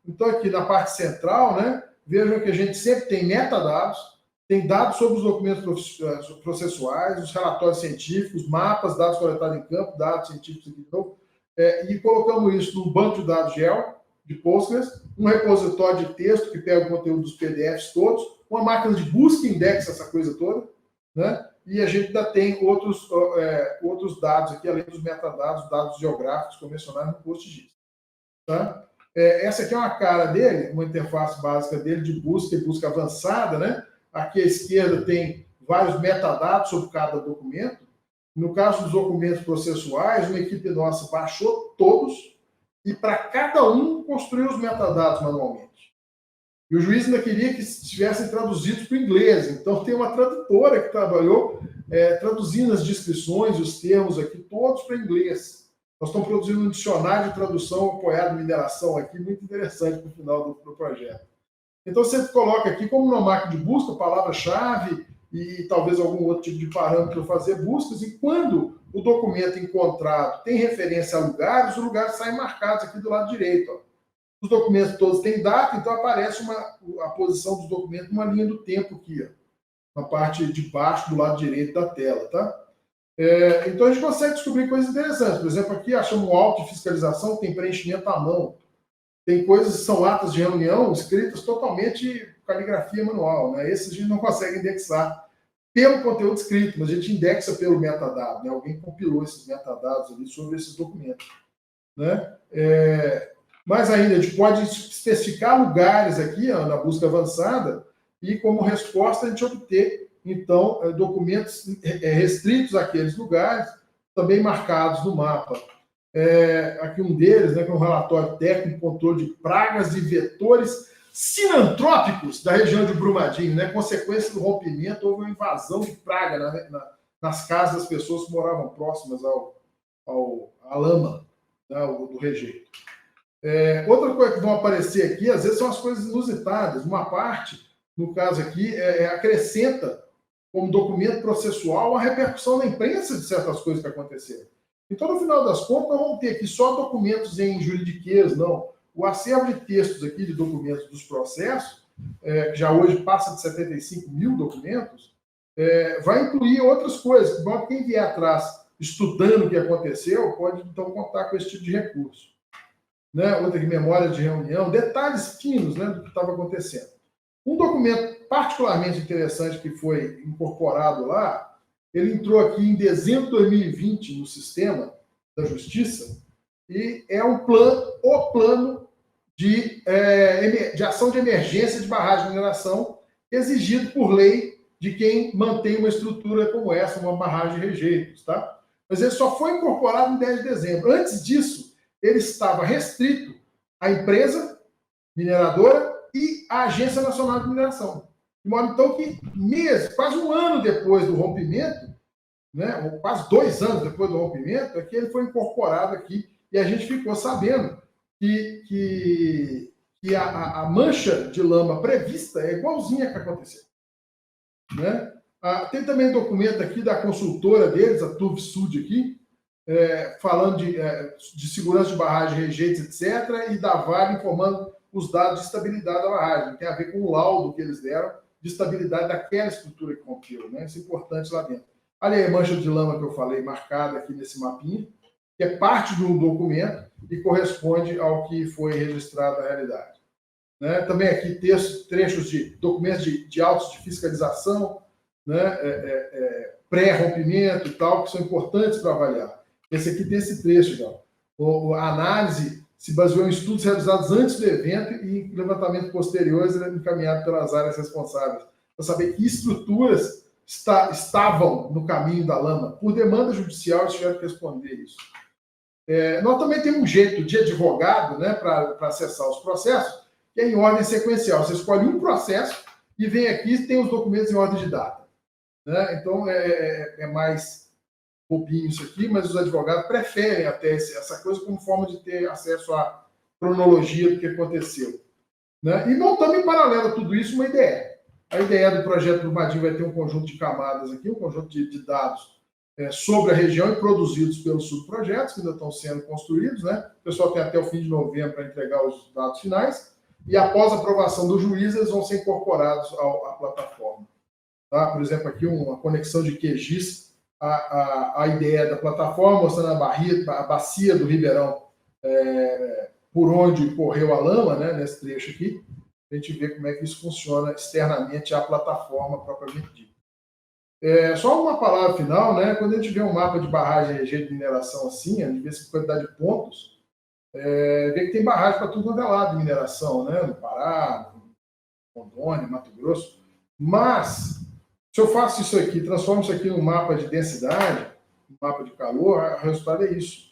Então, aqui na parte central, né, vejam que a gente sempre tem metadados, tem dados sobre os documentos processuais, os relatórios científicos, mapas, dados coletados em campo, dados científicos aqui de novo, e colocamos isso num banco de dados GEL, de Postgres, um repositório de texto que pega o conteúdo dos PDFs todos, uma máquina de busca e indexa essa coisa toda, né? E a gente ainda tem outros dados aqui, além dos metadados, dados geográficos convencionais no PostGIS. Tá? Essa aqui é uma cara dele, uma interface básica dele de busca e busca avançada, né? Aqui à esquerda tem vários metadados sobre cada documento. No caso dos documentos processuais, uma equipe nossa baixou todos e para cada um construiu os metadados manualmente. E o juiz ainda queria que estivessem traduzidos para o inglês. Então tem uma tradutora que trabalhou traduzindo as descrições, os termos aqui, todos para inglês. Nós estamos produzindo um dicionário de tradução apoiado em mineração aqui, muito interessante para o final do projeto. Então, você coloca aqui, como numa máquina de busca, palavra-chave e talvez algum outro tipo de parâmetro para fazer buscas, e quando o documento encontrado tem referência a lugares, os lugares saem marcados aqui do lado direito. Ó. Os documentos todos têm data, então aparece a posição dos documentos numa linha do tempo aqui, ó, na parte de baixo do lado direito da tela. Tá? Então, a gente consegue descobrir coisas interessantes. Por exemplo, aqui achamos um auto de fiscalização que tem preenchimento à mão. Tem coisas que são atas de reunião escritas totalmente caligrafia manual. Né? Esses a gente não consegue indexar pelo conteúdo escrito, mas a gente indexa pelo metadado. Né? Alguém compilou esses metadados ali sobre esses documentos. Né? Mas ainda, a gente pode especificar lugares aqui ó, na busca avançada e, como resposta, a gente obter, então, documentos restritos àqueles lugares, também marcados no mapa. Aqui um deles, né, que é um relatório técnico, controle de pragas e vetores sinantrópicos da região de Brumadinho, né, consequência do rompimento, houve uma invasão de praga nas casas das pessoas que moravam próximas à lama, né, do rejeito. Outra coisa que vão aparecer aqui, às vezes, são as coisas inusitadas. Uma parte, no caso aqui, acrescenta como documento processual a repercussão na imprensa de certas coisas que aconteceram. Então, no final das contas, nós vamos ter aqui só documentos em juridiquês, não. O acervo de textos aqui, de documentos dos processos, que já hoje passa de 75 mil documentos, vai incluir outras coisas. Então, quem vier atrás estudando o que aconteceu, pode, então, contar com esse tipo de recurso. Né? Outra aqui, memória de reunião, detalhes finos, né, do que estava acontecendo. Um documento particularmente interessante que foi incorporado lá, ele entrou aqui em dezembro de 2020 no sistema da Justiça e é o plano de ação de emergência de barragem de mineração exigido por lei de quem mantém uma estrutura como essa, uma barragem de rejeitos. Tá? Mas ele só foi incorporado em 10 de dezembro. Antes disso, ele estava restrito à empresa mineradora e à Agência Nacional de Mineração. De modo, então, que quase um ano depois do rompimento, né, ou quase 2 anos depois do rompimento, é que ele foi incorporado aqui e a gente ficou sabendo que a mancha de lama prevista é igualzinha que aconteceu. Né? Tem também documento aqui da consultora deles, a TurvSud aqui, falando de segurança de barragem, rejeitos, etc., e da Vale informando os dados de estabilidade da barragem. Tem a ver com o laudo que eles deram de estabilidade daquela estrutura que rompeu. Né? Isso é importante lá dentro. Olha aí a mancha de lama que eu falei, marcada aqui nesse mapinha. que é parte de um documento e corresponde ao que foi registrado na realidade. Né? Também aqui trechos de documentos de autos de fiscalização, né? Pré-rompimento e tal, que são importantes para avaliar. Esse aqui tem esse trecho, já. A análise se baseou em estudos realizados antes do evento e em levantamento posteriores encaminhado pelas áreas responsáveis, para saber que estruturas estavam no caminho da lama. Por demanda judicial, eles tiveram que responder isso. Nós também temos um jeito de advogado, né, para acessar os processos, que é em ordem sequencial. Você escolhe um processo e vem aqui e tem os documentos em ordem de data. Né? Então, é mais bobinho isso aqui, mas os advogados preferem até essa coisa como forma de ter acesso à cronologia do que aconteceu. Né? E montando em paralelo a tudo isso uma ideia. A ideia do projeto Brumadinho vai ter um conjunto de camadas aqui, um conjunto de dados sobre a região e produzidos pelos subprojetos, que ainda estão sendo construídos. Né? O pessoal tem até o fim de novembro para entregar os dados finais, e após a aprovação do juiz, eles vão ser incorporados à plataforma. Tá? Por exemplo, aqui uma conexão de QGIS, a ideia da plataforma, mostrando a bacia do Ribeirão, por onde correu a lama, né, nesse trecho aqui, a gente vê como é que isso funciona externamente à plataforma propriamente dita. Só uma palavra final, né? Quando a gente vê um mapa de barragem de mineração assim, a gente vê essa quantidade de pontos, vê que tem barragem para tudo quanto é lado de mineração, né? No Pará, no Rondônia, Mato Grosso. Mas, se eu faço isso aqui, transformo isso aqui num mapa de densidade, um mapa de calor, o resultado é isso.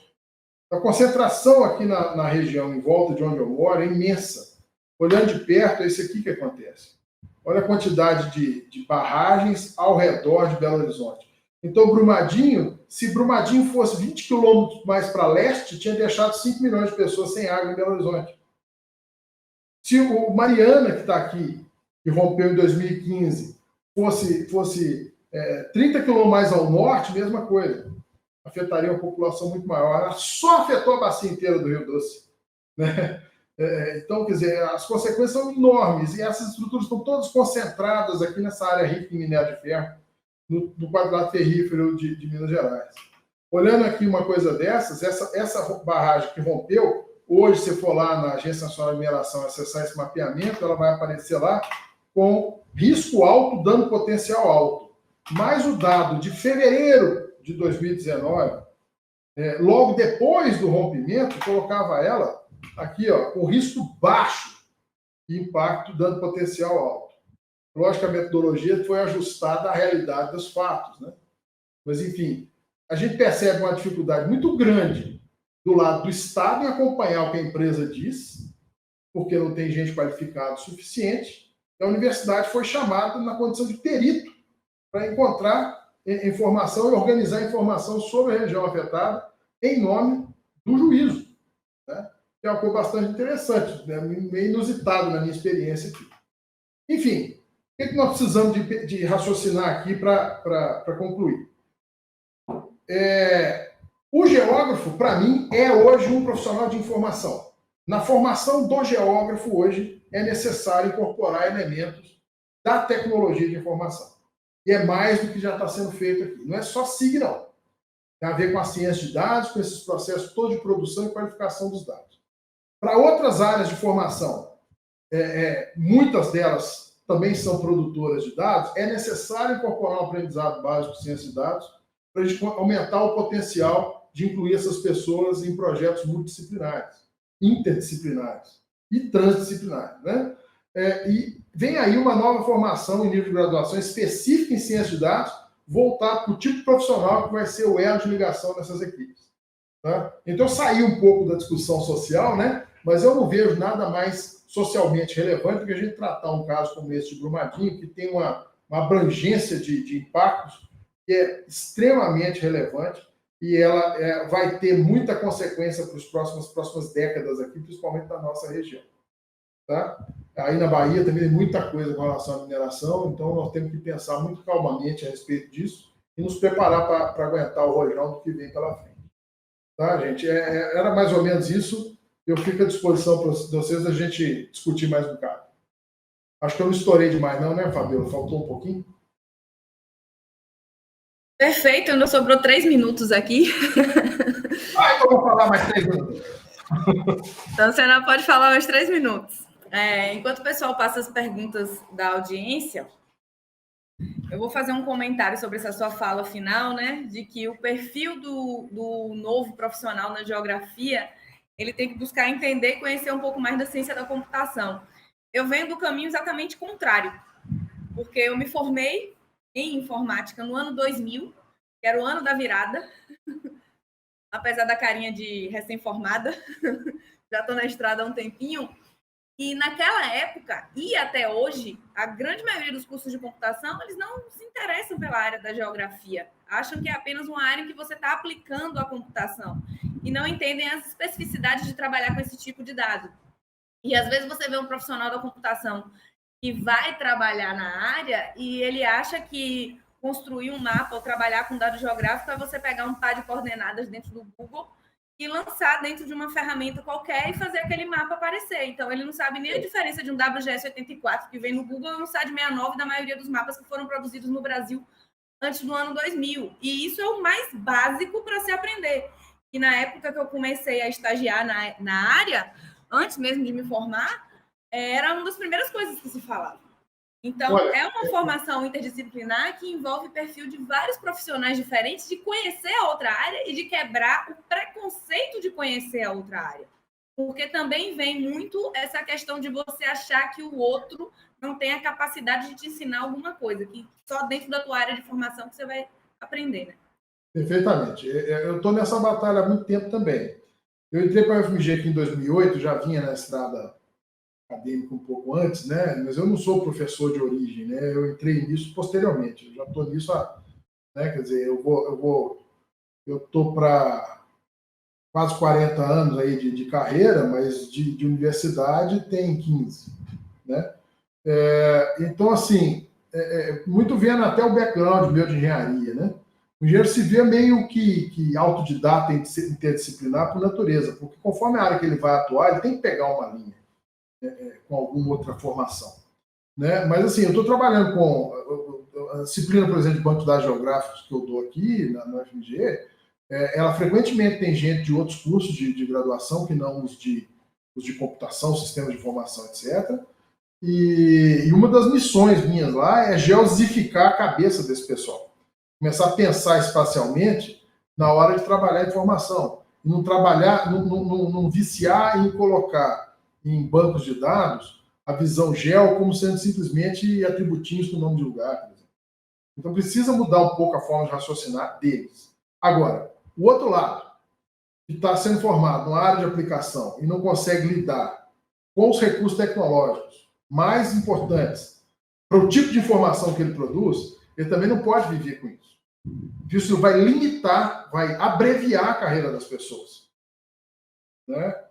A concentração aqui na região, em volta de onde eu moro, é imensa. Olhando de perto, é isso aqui que acontece. Olha a quantidade de barragens ao redor de Belo Horizonte. Então, Brumadinho, se Brumadinho fosse 20 quilômetros mais para leste, tinha deixado 5 milhões de pessoas sem água em Belo Horizonte. Se o Mariana, que está aqui, que rompeu em 2015, fosse 30 quilômetros mais ao norte, mesma coisa. Afetaria uma população muito maior. Ela só afetou a bacia inteira do Rio Doce. Né? Então, quer dizer, as consequências são enormes. E essas estruturas estão todas concentradas aqui nessa área rica em minério de ferro, no quadrado ferrífero de Minas Gerais. Olhando aqui uma coisa dessas, essa barragem que rompeu, hoje, se for lá na Agência Nacional de Mineração acessar esse mapeamento, ela vai aparecer lá com risco alto, dano potencial alto. Mas o dado de fevereiro de 2019, logo depois do rompimento, colocava ela aqui, ó, com risco baixo e impacto, dano potencial alto. Lógico que a metodologia foi ajustada à realidade dos fatos, né? Mas, enfim, a gente percebe uma dificuldade muito grande do lado do Estado em acompanhar o que a empresa diz, porque não tem gente qualificada o suficiente. A universidade foi chamada na condição de perito para encontrar informação e organizar informação sobre a região afetada em nome do juízo, né? Que é uma coisa bastante interessante, né? Meio inusitado na minha experiência aqui. Enfim, o que nós precisamos de raciocinar aqui para concluir? O geógrafo, para mim, é hoje um profissional de informação. Na formação do geógrafo, hoje, é necessário incorporar elementos da tecnologia de informação. E é mais do que já está sendo feito aqui. Não é só SIG, não. Tem a ver com a ciência de dados, com esses processos todos de produção e qualificação dos dados. Para outras áreas de formação, muitas delas também são produtoras de dados, é necessário incorporar um aprendizado básico de ciência de dados para a gente aumentar o potencial de incluir essas pessoas em projetos multidisciplinares, interdisciplinares e transdisciplinares, né? E vem aí uma nova formação em nível de graduação específica em ciência de dados, voltada para o tipo de profissional que vai ser o elo de ligação dessas equipes. Tá? Então, eu saí um pouco da discussão social, né? Mas eu não vejo nada mais socialmente relevante do que a gente tratar um caso como esse de Brumadinho, que tem uma abrangência de impactos que é extremamente relevante e ela vai ter muita consequência para as próximas décadas aqui, principalmente na nossa região. Tá? Aí na Bahia também tem muita coisa com relação à mineração, então nós temos que pensar muito calmamente a respeito disso e nos preparar para aguentar o rojão do que vem pela frente. Tá, gente? Era mais ou menos isso. Eu fico à disposição para vocês a gente discutir mais um bocado. Acho que eu não estourei demais não, né, Fabiola? Faltou um pouquinho? Perfeito, ainda sobrou 3 minutos aqui. Ah, então eu vou falar mais 3 minutos. Então, você não pode falar mais 3 minutos. Enquanto o pessoal passa as perguntas da audiência, eu vou fazer um comentário sobre essa sua fala final, né? De que o perfil do novo profissional na geografia, ele tem que buscar entender e conhecer um pouco mais da ciência da computação. Eu venho do caminho exatamente contrário, porque eu me formei em informática no ano 2000, que era o ano da virada, apesar da carinha de recém-formada, já estou na estrada há um tempinho. E naquela época, e até hoje, a grande maioria dos cursos de computação, eles não se interessam pela área da geografia. Acham que é apenas uma área em que você está aplicando a computação. E não entendem as especificidades de trabalhar com esse tipo de dado. E às vezes você vê um profissional da computação que vai trabalhar na área e ele acha que construir um mapa ou trabalhar com dado geográfico é você pegar um par de coordenadas dentro do Google e lançar dentro de uma ferramenta qualquer e fazer aquele mapa aparecer. Então, ele não sabe nem a diferença de um WGS84 que vem no Google e um SAD69 da maioria dos mapas que foram produzidos no Brasil antes do ano 2000. E isso é o mais básico para se aprender. E na época que eu comecei a estagiar na área, antes mesmo de me formar, era uma das primeiras coisas que se falava. Então, é uma formação interdisciplinar que envolve perfil de vários profissionais diferentes, de conhecer a outra área e de quebrar o preconceito de conhecer a outra área. Porque também vem muito essa questão de você achar que o outro não tem a capacidade de te ensinar alguma coisa, que só dentro da tua área de formação que você vai aprender, né? Perfeitamente. Eu estou nessa batalha há muito tempo também. Eu entrei para a UFMG aqui em 2008, já vinha na estrada acadêmica um pouco antes, né? Mas eu não sou professor de origem, né? Eu entrei nisso posteriormente. Eu já estou nisso, né? Quer dizer, eu estou para quase 40 anos aí de carreira, mas de universidade tem 15, né? Então, assim, muito vendo até o background meu de engenharia, né? O engenheiro civil é meio que autodidata e interdisciplinar por natureza, porque conforme a área que ele vai atuar, ele tem que pegar uma linha com alguma outra formação, né? Mas, assim, eu estou trabalhando com a disciplina, por exemplo, de banco de dados geográficos que eu dou aqui na UFMG, ela frequentemente tem gente de outros cursos de graduação, que não os de computação, sistemas de informação, etc., e uma das missões minhas lá é geosificar a cabeça desse pessoal. Começar a pensar espacialmente na hora de trabalhar informação. Não trabalhar, não viciar em colocar em bancos de dados a visão geo como sendo simplesmente atributinhos com o nome de lugar. Por exemplo. Então precisa mudar um pouco a forma de raciocinar deles. Agora, o outro lado, que está sendo formado numa área de aplicação e não consegue lidar com os recursos tecnológicos mais importantes para o tipo de informação que ele produz, ele também não pode viver com isso. Isso vai limitar, vai abreviar a carreira das pessoas. Né?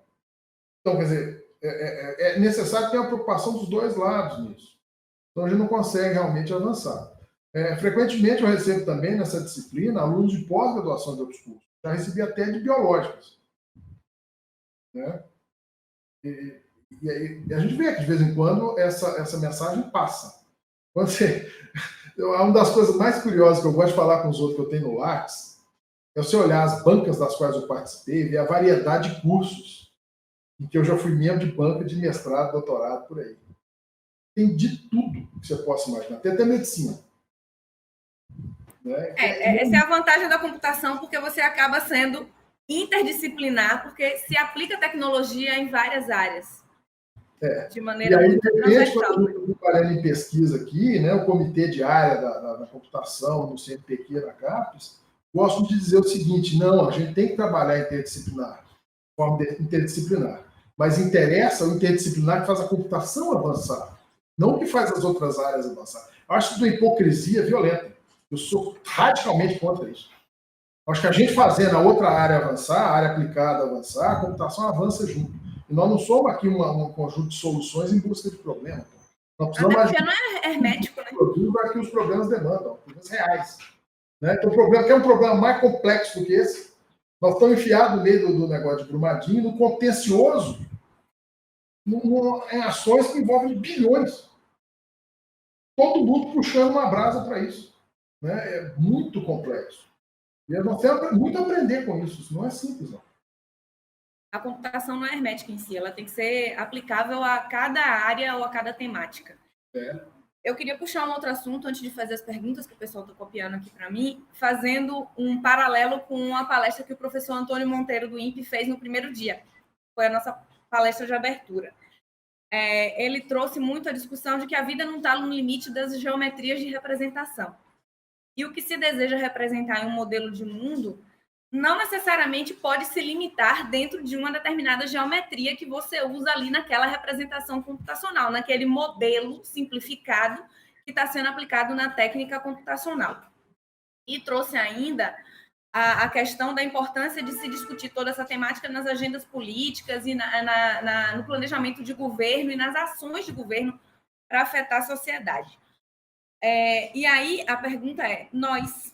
Então, quer dizer, é necessário ter uma preocupação dos dois lados nisso. Então, a gente não consegue realmente avançar. Frequentemente, eu recebo também nessa disciplina alunos de pós-graduação de outros cursos. Já recebi até de biológicas. Né? E a gente vê que, de vez em quando, essa mensagem passa. Quando uma das coisas mais curiosas que eu gosto de falar com os outros que eu tenho no Lattes é você olhar as bancas das quais eu participei e ver a variedade de cursos em que eu já fui membro de banca de mestrado, doutorado, por aí. Tem de tudo que você possa imaginar. Tem até medicina. Né? Essa é a vantagem da computação, porque você acaba sendo interdisciplinar, porque se aplica tecnologia em várias áreas. De maneira e aí, muito transversal. Quando eu estou trabalhando em pesquisa aqui, né, o comitê de área da computação, no CNPq, na CAPES, gosto de dizer o seguinte: não, a gente tem que trabalhar interdisciplinar, de forma interdisciplinar. Mas interessa o interdisciplinar que faz a computação avançar, não o que faz as outras áreas avançar. Eu acho isso uma hipocrisia violenta. Eu sou radicalmente contra isso. Acho que a gente fazendo a outra área avançar, a área aplicada avançar, a computação avança junto. E nós não somos aqui um conjunto de soluções em busca de problemas. Nós precisamos até porque não é hermético, né? Para que os problemas demandam, problemas reais. Né? Então, o problema, quer um problema mais complexo do que esse? Nós estamos enfiados no meio do negócio de Brumadinho, no contencioso, em ações que envolvem bilhões. Todo mundo puxando uma brasa para isso. Né? É muito complexo. E nós temos muito a aprender com isso não é simples, não. A computação não é hermética em si, ela tem que ser aplicável a cada área ou a cada temática. Eu queria puxar um outro assunto antes de fazer as perguntas que o pessoal está copiando aqui para mim, fazendo um paralelo com a palestra que o professor Antônio Monteiro do INPE fez no primeiro dia. Foi a nossa palestra de abertura. Ele trouxe muito a discussão de que a vida não está no limite das geometrias de representação. E o que se deseja representar em um modelo de mundo não necessariamente pode se limitar dentro de uma determinada geometria que você usa ali naquela representação computacional, naquele modelo simplificado que está sendo aplicado na técnica computacional. E trouxe ainda a questão da importância de se discutir toda essa temática nas agendas políticas e no planejamento de governo e nas ações de governo para afetar a sociedade. E aí a pergunta é, nós,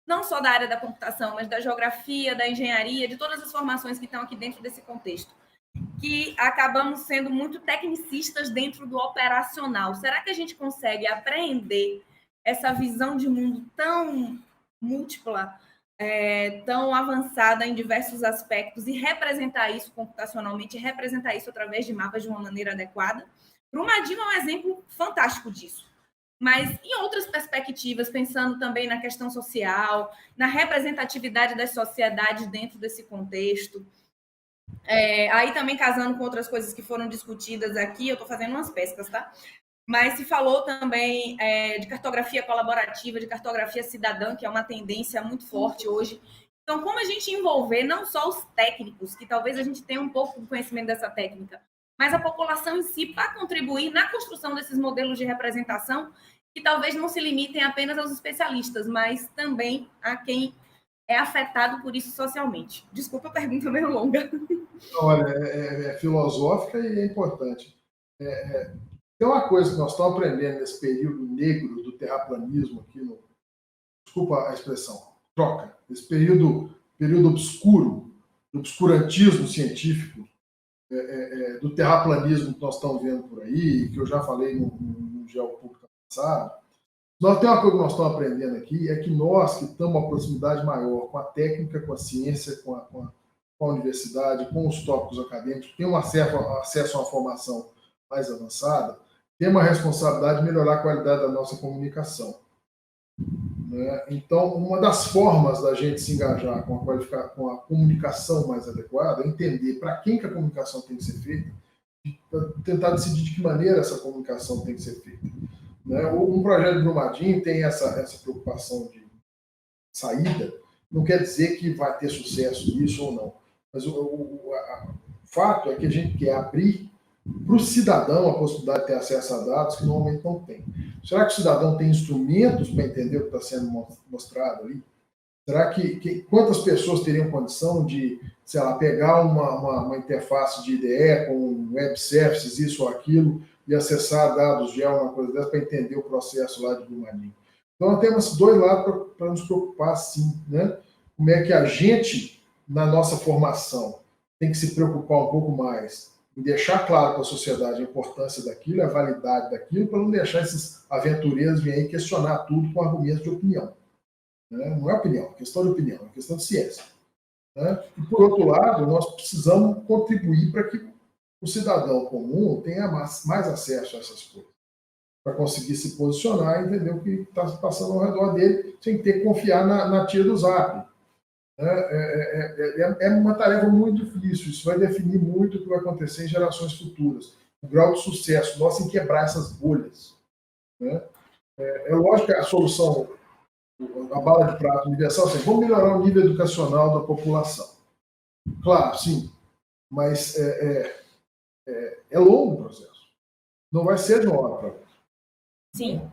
não só da área da computação, mas da geografia, da engenharia, de todas as formações que estão aqui dentro desse contexto, que acabamos sendo muito tecnicistas dentro do operacional. Será que a gente consegue apreender essa visão de mundo tão múltipla, tão avançada em diversos aspectos e representar isso computacionalmente, representar isso através de mapas de uma maneira adequada? Brumadinho é um exemplo fantástico disso. Mas em outras perspectivas, pensando também na questão social, na representatividade das sociedades dentro desse contexto, aí também casando com outras coisas que foram discutidas aqui, eu estou fazendo umas pescas, tá? Mas se falou também de cartografia colaborativa, de cartografia cidadã, que é uma tendência muito forte hoje. Então, como a gente envolver não só os técnicos, que talvez a gente tenha um pouco de conhecimento dessa técnica, mas a população em si para contribuir na construção desses modelos de representação que talvez não se limitem apenas aos especialistas, mas também a quem é afetado por isso socialmente. Desculpa a pergunta meio longa. Olha, é filosófica e é importante. Tem uma coisa que nós estamos aprendendo nesse período negro do terraplanismo aqui, desculpa a expressão, troca, esse período obscuro, do obscurantismo científico, do terraplanismo que nós estamos vendo por aí, que eu já falei no Geopúblico passado. Nós temos uma coisa que nós estamos aprendendo aqui, é que nós que estamos uma proximidade maior com a técnica, com a ciência, com a universidade, com os tópicos acadêmicos, temos acesso a uma formação mais avançada, temos uma responsabilidade de melhorar a qualidade da nossa comunicação. Né? Então, uma das formas da gente se engajar com a comunicação mais adequada é entender para quem que a comunicação tem que ser feita e tentar decidir de que maneira essa comunicação tem que ser feita. Né? Um projeto de Brumadinho tem essa preocupação de saída, não quer dizer que vai ter sucesso nisso ou não. Mas o fato é que a gente quer abrir para o cidadão a possibilidade de ter acesso a dados que normalmente não tem. Será que o cidadão tem instrumentos para entender o que está sendo mostrado ali? Será que quantas pessoas teriam condição de, sei lá, pegar uma interface de IDE com web services, isso ou aquilo, e acessar dados de uma coisa dessa para entender o processo lá de Brumadinho? Então, nós temos dois lados para nos preocupar, sim. Né? Como é que a gente, na nossa formação, tem que se preocupar um pouco mais em deixar claro para a sociedade a importância daquilo, a validade daquilo, para não deixar esses aventureiros virem aí questionar tudo com argumentos de opinião. Né? Não é opinião, é questão de opinião, é questão de ciência. Né? E, por outro lado, nós precisamos contribuir para que o cidadão comum tenha mais acesso a essas coisas, para conseguir se posicionar e entender o que está passando ao redor dele, sem ter que confiar na tia do Zap. É uma tarefa muito difícil, isso vai definir muito o que vai acontecer em gerações futuras. O grau de sucesso nosso em quebrar essas bolhas. Né? É lógico que a solução, a bala de prata universal, assim, vamos melhorar o nível educacional da população. Claro, sim, mas é longo o processo. Não vai ser de uma hora para outra. Sim,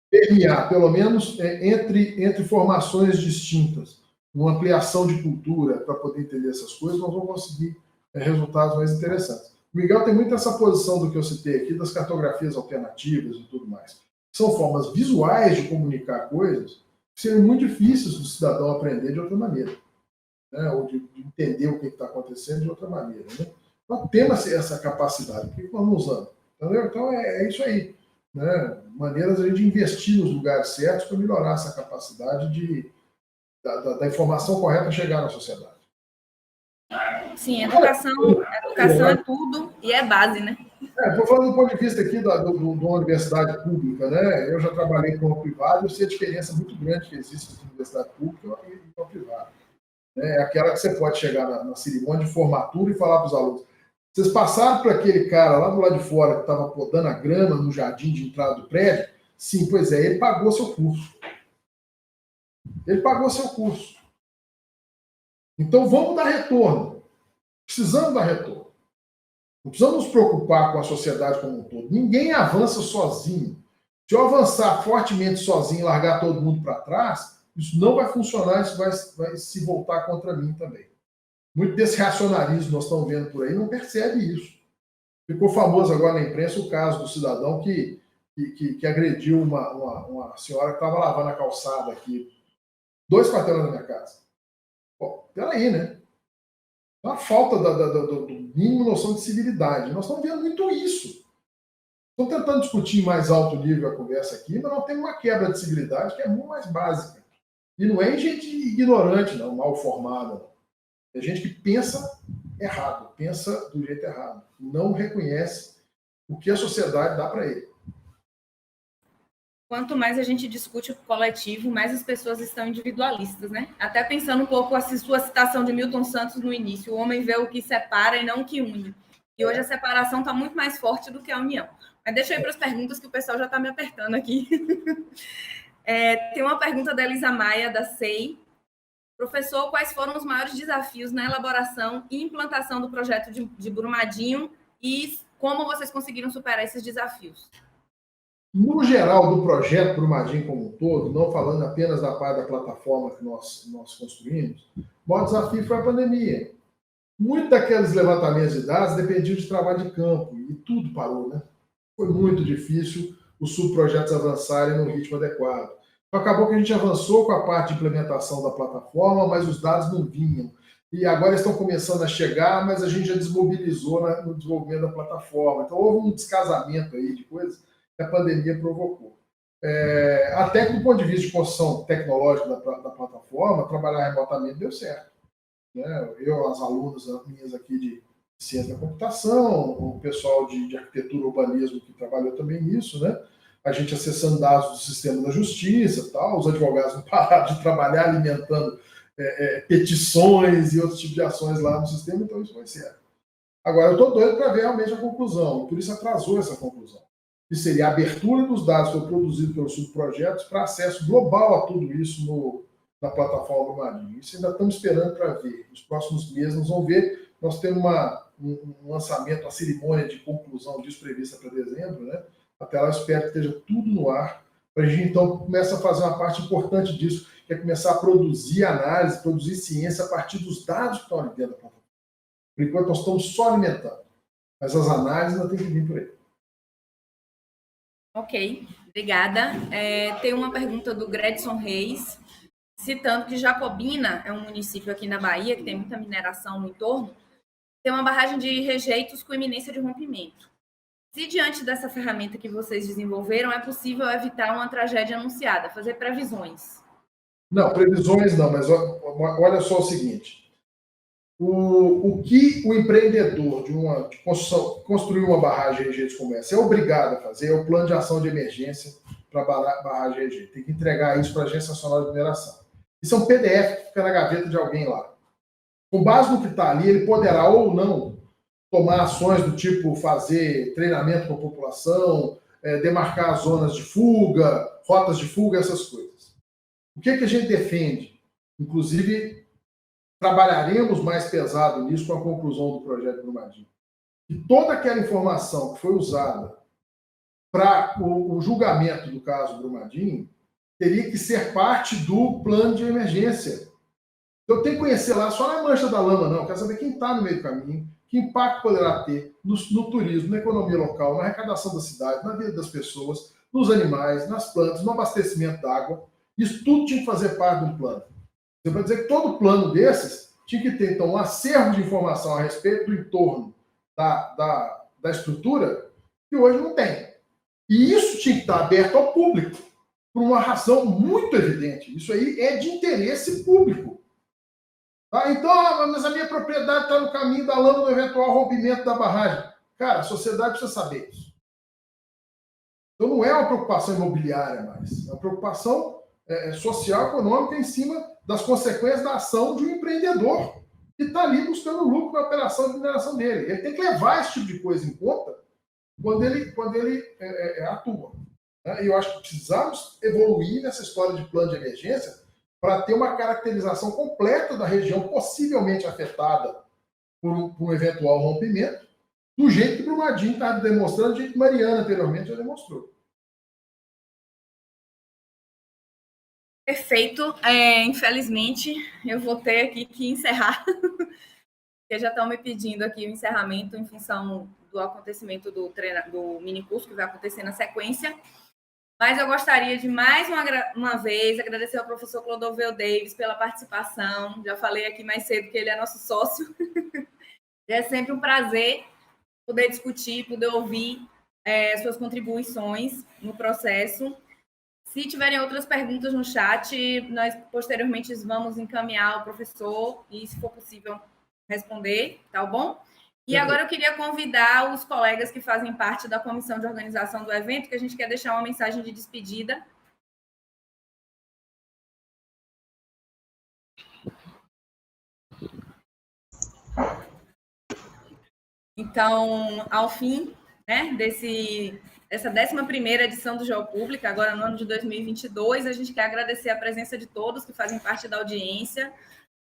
permear, pelo menos, entre formações distintas, uma ampliação de cultura para poder entender essas coisas, nós vamos conseguir resultados mais interessantes. O Miguel tem muito essa posição do que eu citei aqui, das cartografias alternativas e tudo mais. São formas visuais de comunicar coisas que seriam muito difíceis do cidadão aprender de outra maneira, né? Ou de entender o que está acontecendo de outra maneira. Né? Nós temos essa capacidade, o que nós não usamos? Entendeu? Então, é isso aí. né, maneiras de investir nos lugares certos para melhorar essa capacidade da informação correta chegar na sociedade. Sim, educação é tudo e é base, né? Estou falando do ponto de vista aqui da universidade pública, né? Eu já trabalhei com a privada e eu sei a diferença muito grande que existe entre a universidade pública e a privada. É aquela que você pode chegar na cerimônia de formatura e falar para os alunos: vocês passaram por aquele cara lá do lado de fora que estava podando a grama no jardim de entrada do prédio? Sim, pois é, ele pagou seu curso. Ele pagou seu curso. Então vamos dar retorno. Precisamos dar retorno. Não precisamos nos preocupar com a sociedade como um todo. Ninguém avança sozinho. Se eu avançar fortemente sozinho e largar todo mundo para trás, isso não vai funcionar, isso vai se voltar contra mim também. Muito desse racionalismo que nós estamos vendo por aí não percebe isso. Ficou famoso agora na imprensa o caso do cidadão que agrediu uma senhora que estava lavando a calçada aqui, 2 quarteirões da minha casa. Pô, peraí, né? Uma falta do mínimo noção de civilidade. Nós estamos vendo muito isso. Estou tentando discutir em mais alto nível a conversa aqui, mas nós temos uma quebra de civilidade que é muito mais básica. E não é gente ignorante, não, mal formada. Não. É gente que pensa errado, pensa do jeito errado. Não reconhece o que a sociedade dá para ele. Quanto mais a gente discute o coletivo, mais as pessoas estão individualistas, né? Até pensando um pouco a sua citação de Milton Santos no início, o homem vê o que separa e não o que une. E hoje a separação está muito mais forte do que a união. Mas deixa eu ir para as perguntas, que o pessoal já está me apertando aqui. Tem uma pergunta da Elisa Maia, da SEI. Professor, quais foram os maiores desafios na elaboração e implantação do projeto de Brumadinho e como vocês conseguiram superar esses desafios? No geral do projeto Brumadinho como um todo, não falando apenas da parte da plataforma que nós construímos, o maior desafio foi a pandemia. Muitos daqueles levantamentos de dados dependiam de trabalho de campo e tudo parou, né? Foi muito difícil os subprojetos avançarem no ritmo adequado. Então, acabou que a gente avançou com a parte de implementação da plataforma, mas os dados não vinham. E agora estão começando a chegar, mas a gente já desmobilizou no desenvolvimento da plataforma. Então houve um descasamento aí de coisas que a pandemia provocou. Até que do ponto de vista de construção tecnológica da plataforma, trabalhar remotamente deu certo. Né? Eu, as alunas minhas aqui de ciência da computação, o pessoal de arquitetura e urbanismo que trabalhou também nisso, né? A gente acessando dados do sistema da justiça, tal, os advogados não pararam de trabalhar alimentando petições e outros tipos de ações lá no sistema, então isso vai ser. Agora, eu estou doido para ver realmente a conclusão, e por isso atrasou essa conclusão, que seria a abertura dos dados que foram produzidos pelos subprojetos para acesso global a tudo isso na plataforma Brumadinho. Isso ainda estamos esperando para ver. Nos próximos meses nós vamos ver, nós temos um lançamento, uma cerimônia de conclusão disso prevista para dezembro, né? Até lá eu espero que esteja tudo no ar, para a gente então começar a fazer uma parte importante disso, que é começar a produzir análise, produzir ciência a partir dos dados que estão ali dentro da plataforma. Por enquanto nós estamos só alimentando, mas as análises ainda têm que vir por aí. Ok, obrigada. Tem uma pergunta do Gredson Reis, citando que Jacobina é um município aqui na Bahia, que tem muita mineração no entorno, tem uma barragem de rejeitos com iminência de rompimento. Se diante dessa ferramenta que vocês desenvolveram, é possível evitar uma tragédia anunciada, fazer previsões? Não, previsões não, mas olha só o seguinte. O que o empreendedor de construir uma barragem de rejeitos como essa é obrigado a fazer é o plano de ação de emergência para a barragem de rejeito. Tem que entregar isso para a Agência Nacional de Mineração. Isso é um PDF que fica na gaveta de alguém lá. Com base no que está ali, ele poderá ou não tomar ações do tipo fazer treinamento para a população, demarcar zonas de fuga, rotas de fuga, essas coisas. O que a gente defende? Inclusive, trabalharemos mais pesado nisso com a conclusão do projeto Brumadinho. E toda aquela informação que foi usada para o julgamento do caso Brumadinho teria que ser parte do plano de emergência. Eu tenho que conhecer lá só na mancha da lama, não. Eu quero saber quem está no meio do caminho, que impacto poderá ter no turismo, na economia local, na arrecadação da cidade, na vida das pessoas, nos animais, nas plantas, no abastecimento d'água. Isso tudo tinha que fazer parte de um plano. Você vai dizer que todo plano desses tinha que ter, então, um acervo de informação a respeito do entorno da estrutura que hoje não tem. E isso tinha que estar aberto ao público, por uma razão muito evidente. Isso aí é de interesse público. Tá? Então, mas a minha propriedade está no caminho da lama do eventual rompimento da barragem. Cara, a sociedade precisa saber isso. Então, não é uma preocupação imobiliária mais. É uma preocupação social, econômica, em cima das consequências da ação de um empreendedor que está ali buscando lucro na operação de mineração dele. Ele tem que levar esse tipo de coisa em conta quando ele atua. Né? E eu acho que precisamos evoluir nessa história de plano de emergência para ter uma caracterização completa da região possivelmente afetada por um eventual rompimento, do jeito que Brumadinho está demonstrando, do jeito que Mariana anteriormente já demonstrou. Perfeito. Infelizmente, eu vou ter aqui que encerrar, porque já estão me pedindo aqui o encerramento em função do acontecimento do minicurso que vai acontecer na sequência. Mas eu gostaria de, mais uma vez, agradecer ao professor Clodoveu Davis pela participação. Já falei aqui mais cedo que ele é nosso sócio. É sempre um prazer poder discutir, poder ouvir suas contribuições no processo. Se tiverem outras perguntas no chat, nós posteriormente vamos encaminhar ao professor e, se for possível, responder, tá bom? E agora eu queria convidar os colegas que fazem parte da comissão de organização do evento, que a gente quer deixar uma mensagem de despedida. Então, ao fim, né, dessa 11ª edição do Geopública, agora no ano de 2022, a gente quer agradecer a presença de todos que fazem parte da audiência,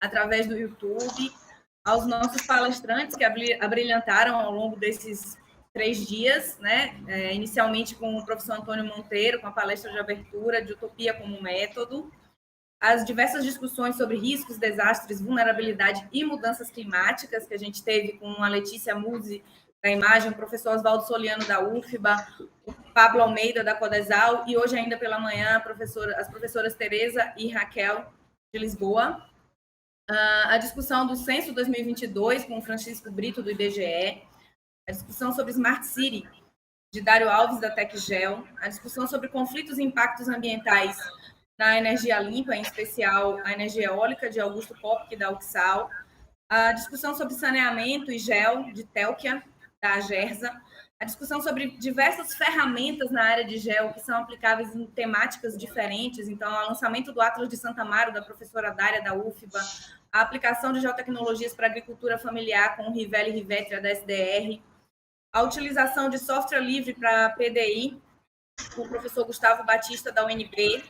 através do YouTube, aos nossos palestrantes que abrilhantaram ao longo desses 3 dias, né? Inicialmente com o professor Antônio Monteiro, com a palestra de abertura de Utopia como Método, as diversas discussões sobre riscos, desastres, vulnerabilidade e mudanças climáticas, que a gente teve com a Letícia Musi, da Imagem, o professor Oswaldo Soliano, da UFBA, o Pablo Almeida, da Codesal, e hoje ainda pela manhã, as professoras Tereza e Raquel, de Lisboa. A discussão do Censo 2022, com o Francisco Brito, do IBGE, a discussão sobre Smart City, de Dário Alves, da TecGel, a discussão sobre conflitos e impactos ambientais na energia limpa, em especial a energia eólica, de Augusto Popke, da Uxal, a discussão sobre saneamento e gel, de Telkia, da Agersa, a discussão sobre diversas ferramentas na área de gel que são aplicáveis em temáticas diferentes, então, o lançamento do Atlas de Santa Amaro, da professora Dária, da UFBA, a aplicação de geotecnologias para agricultura familiar com o Rivelli Rivetria, da SDR, a utilização de software livre para PDI, com o professor Gustavo Batista, da UNB,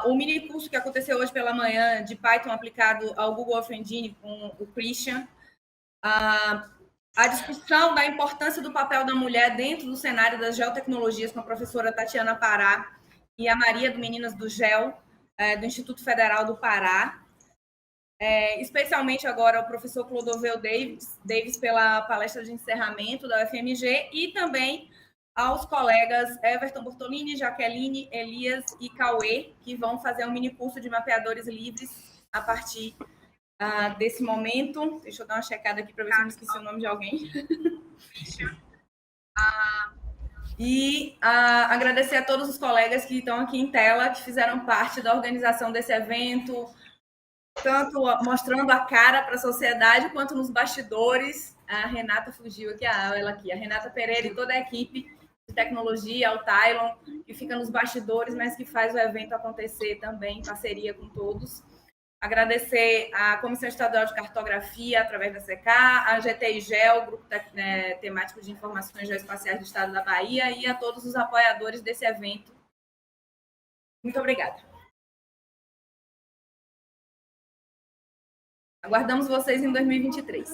o mini curso que aconteceu hoje pela manhã de Python aplicado ao Google Earth Engine com o Christian, a discussão da importância do papel da mulher dentro do cenário das geotecnologias com a professora Tatiana Pará e a Maria do Meninas do GEL, do Instituto Federal do Pará. Especialmente agora o professor Clodoveu Davis pela palestra de encerramento da UFMG e também aos colegas Everton Bortolini, Jaqueline, Elias e Cauê, que vão fazer um mini curso de mapeadores livres a partir desse momento. Deixa eu dar uma checada aqui para ver se eu não esqueci o nome de alguém. E agradecer a todos os colegas que estão aqui em tela, que fizeram parte da organização desse evento, tanto mostrando a cara para a sociedade, quanto nos bastidores. A Renata fugiu aqui, ela aqui, a Renata Pereira e toda a equipe de tecnologia, o Tylon, que fica nos bastidores, mas que faz o evento acontecer também, em parceria com todos. Agradecer à Comissão Estadual de Cartografia, através da SECA, a GTIGEL, Grupo Temático de Informações Geoespaciais do Estado da Bahia, e a todos os apoiadores desse evento. Muito obrigada. Aguardamos vocês em 2023.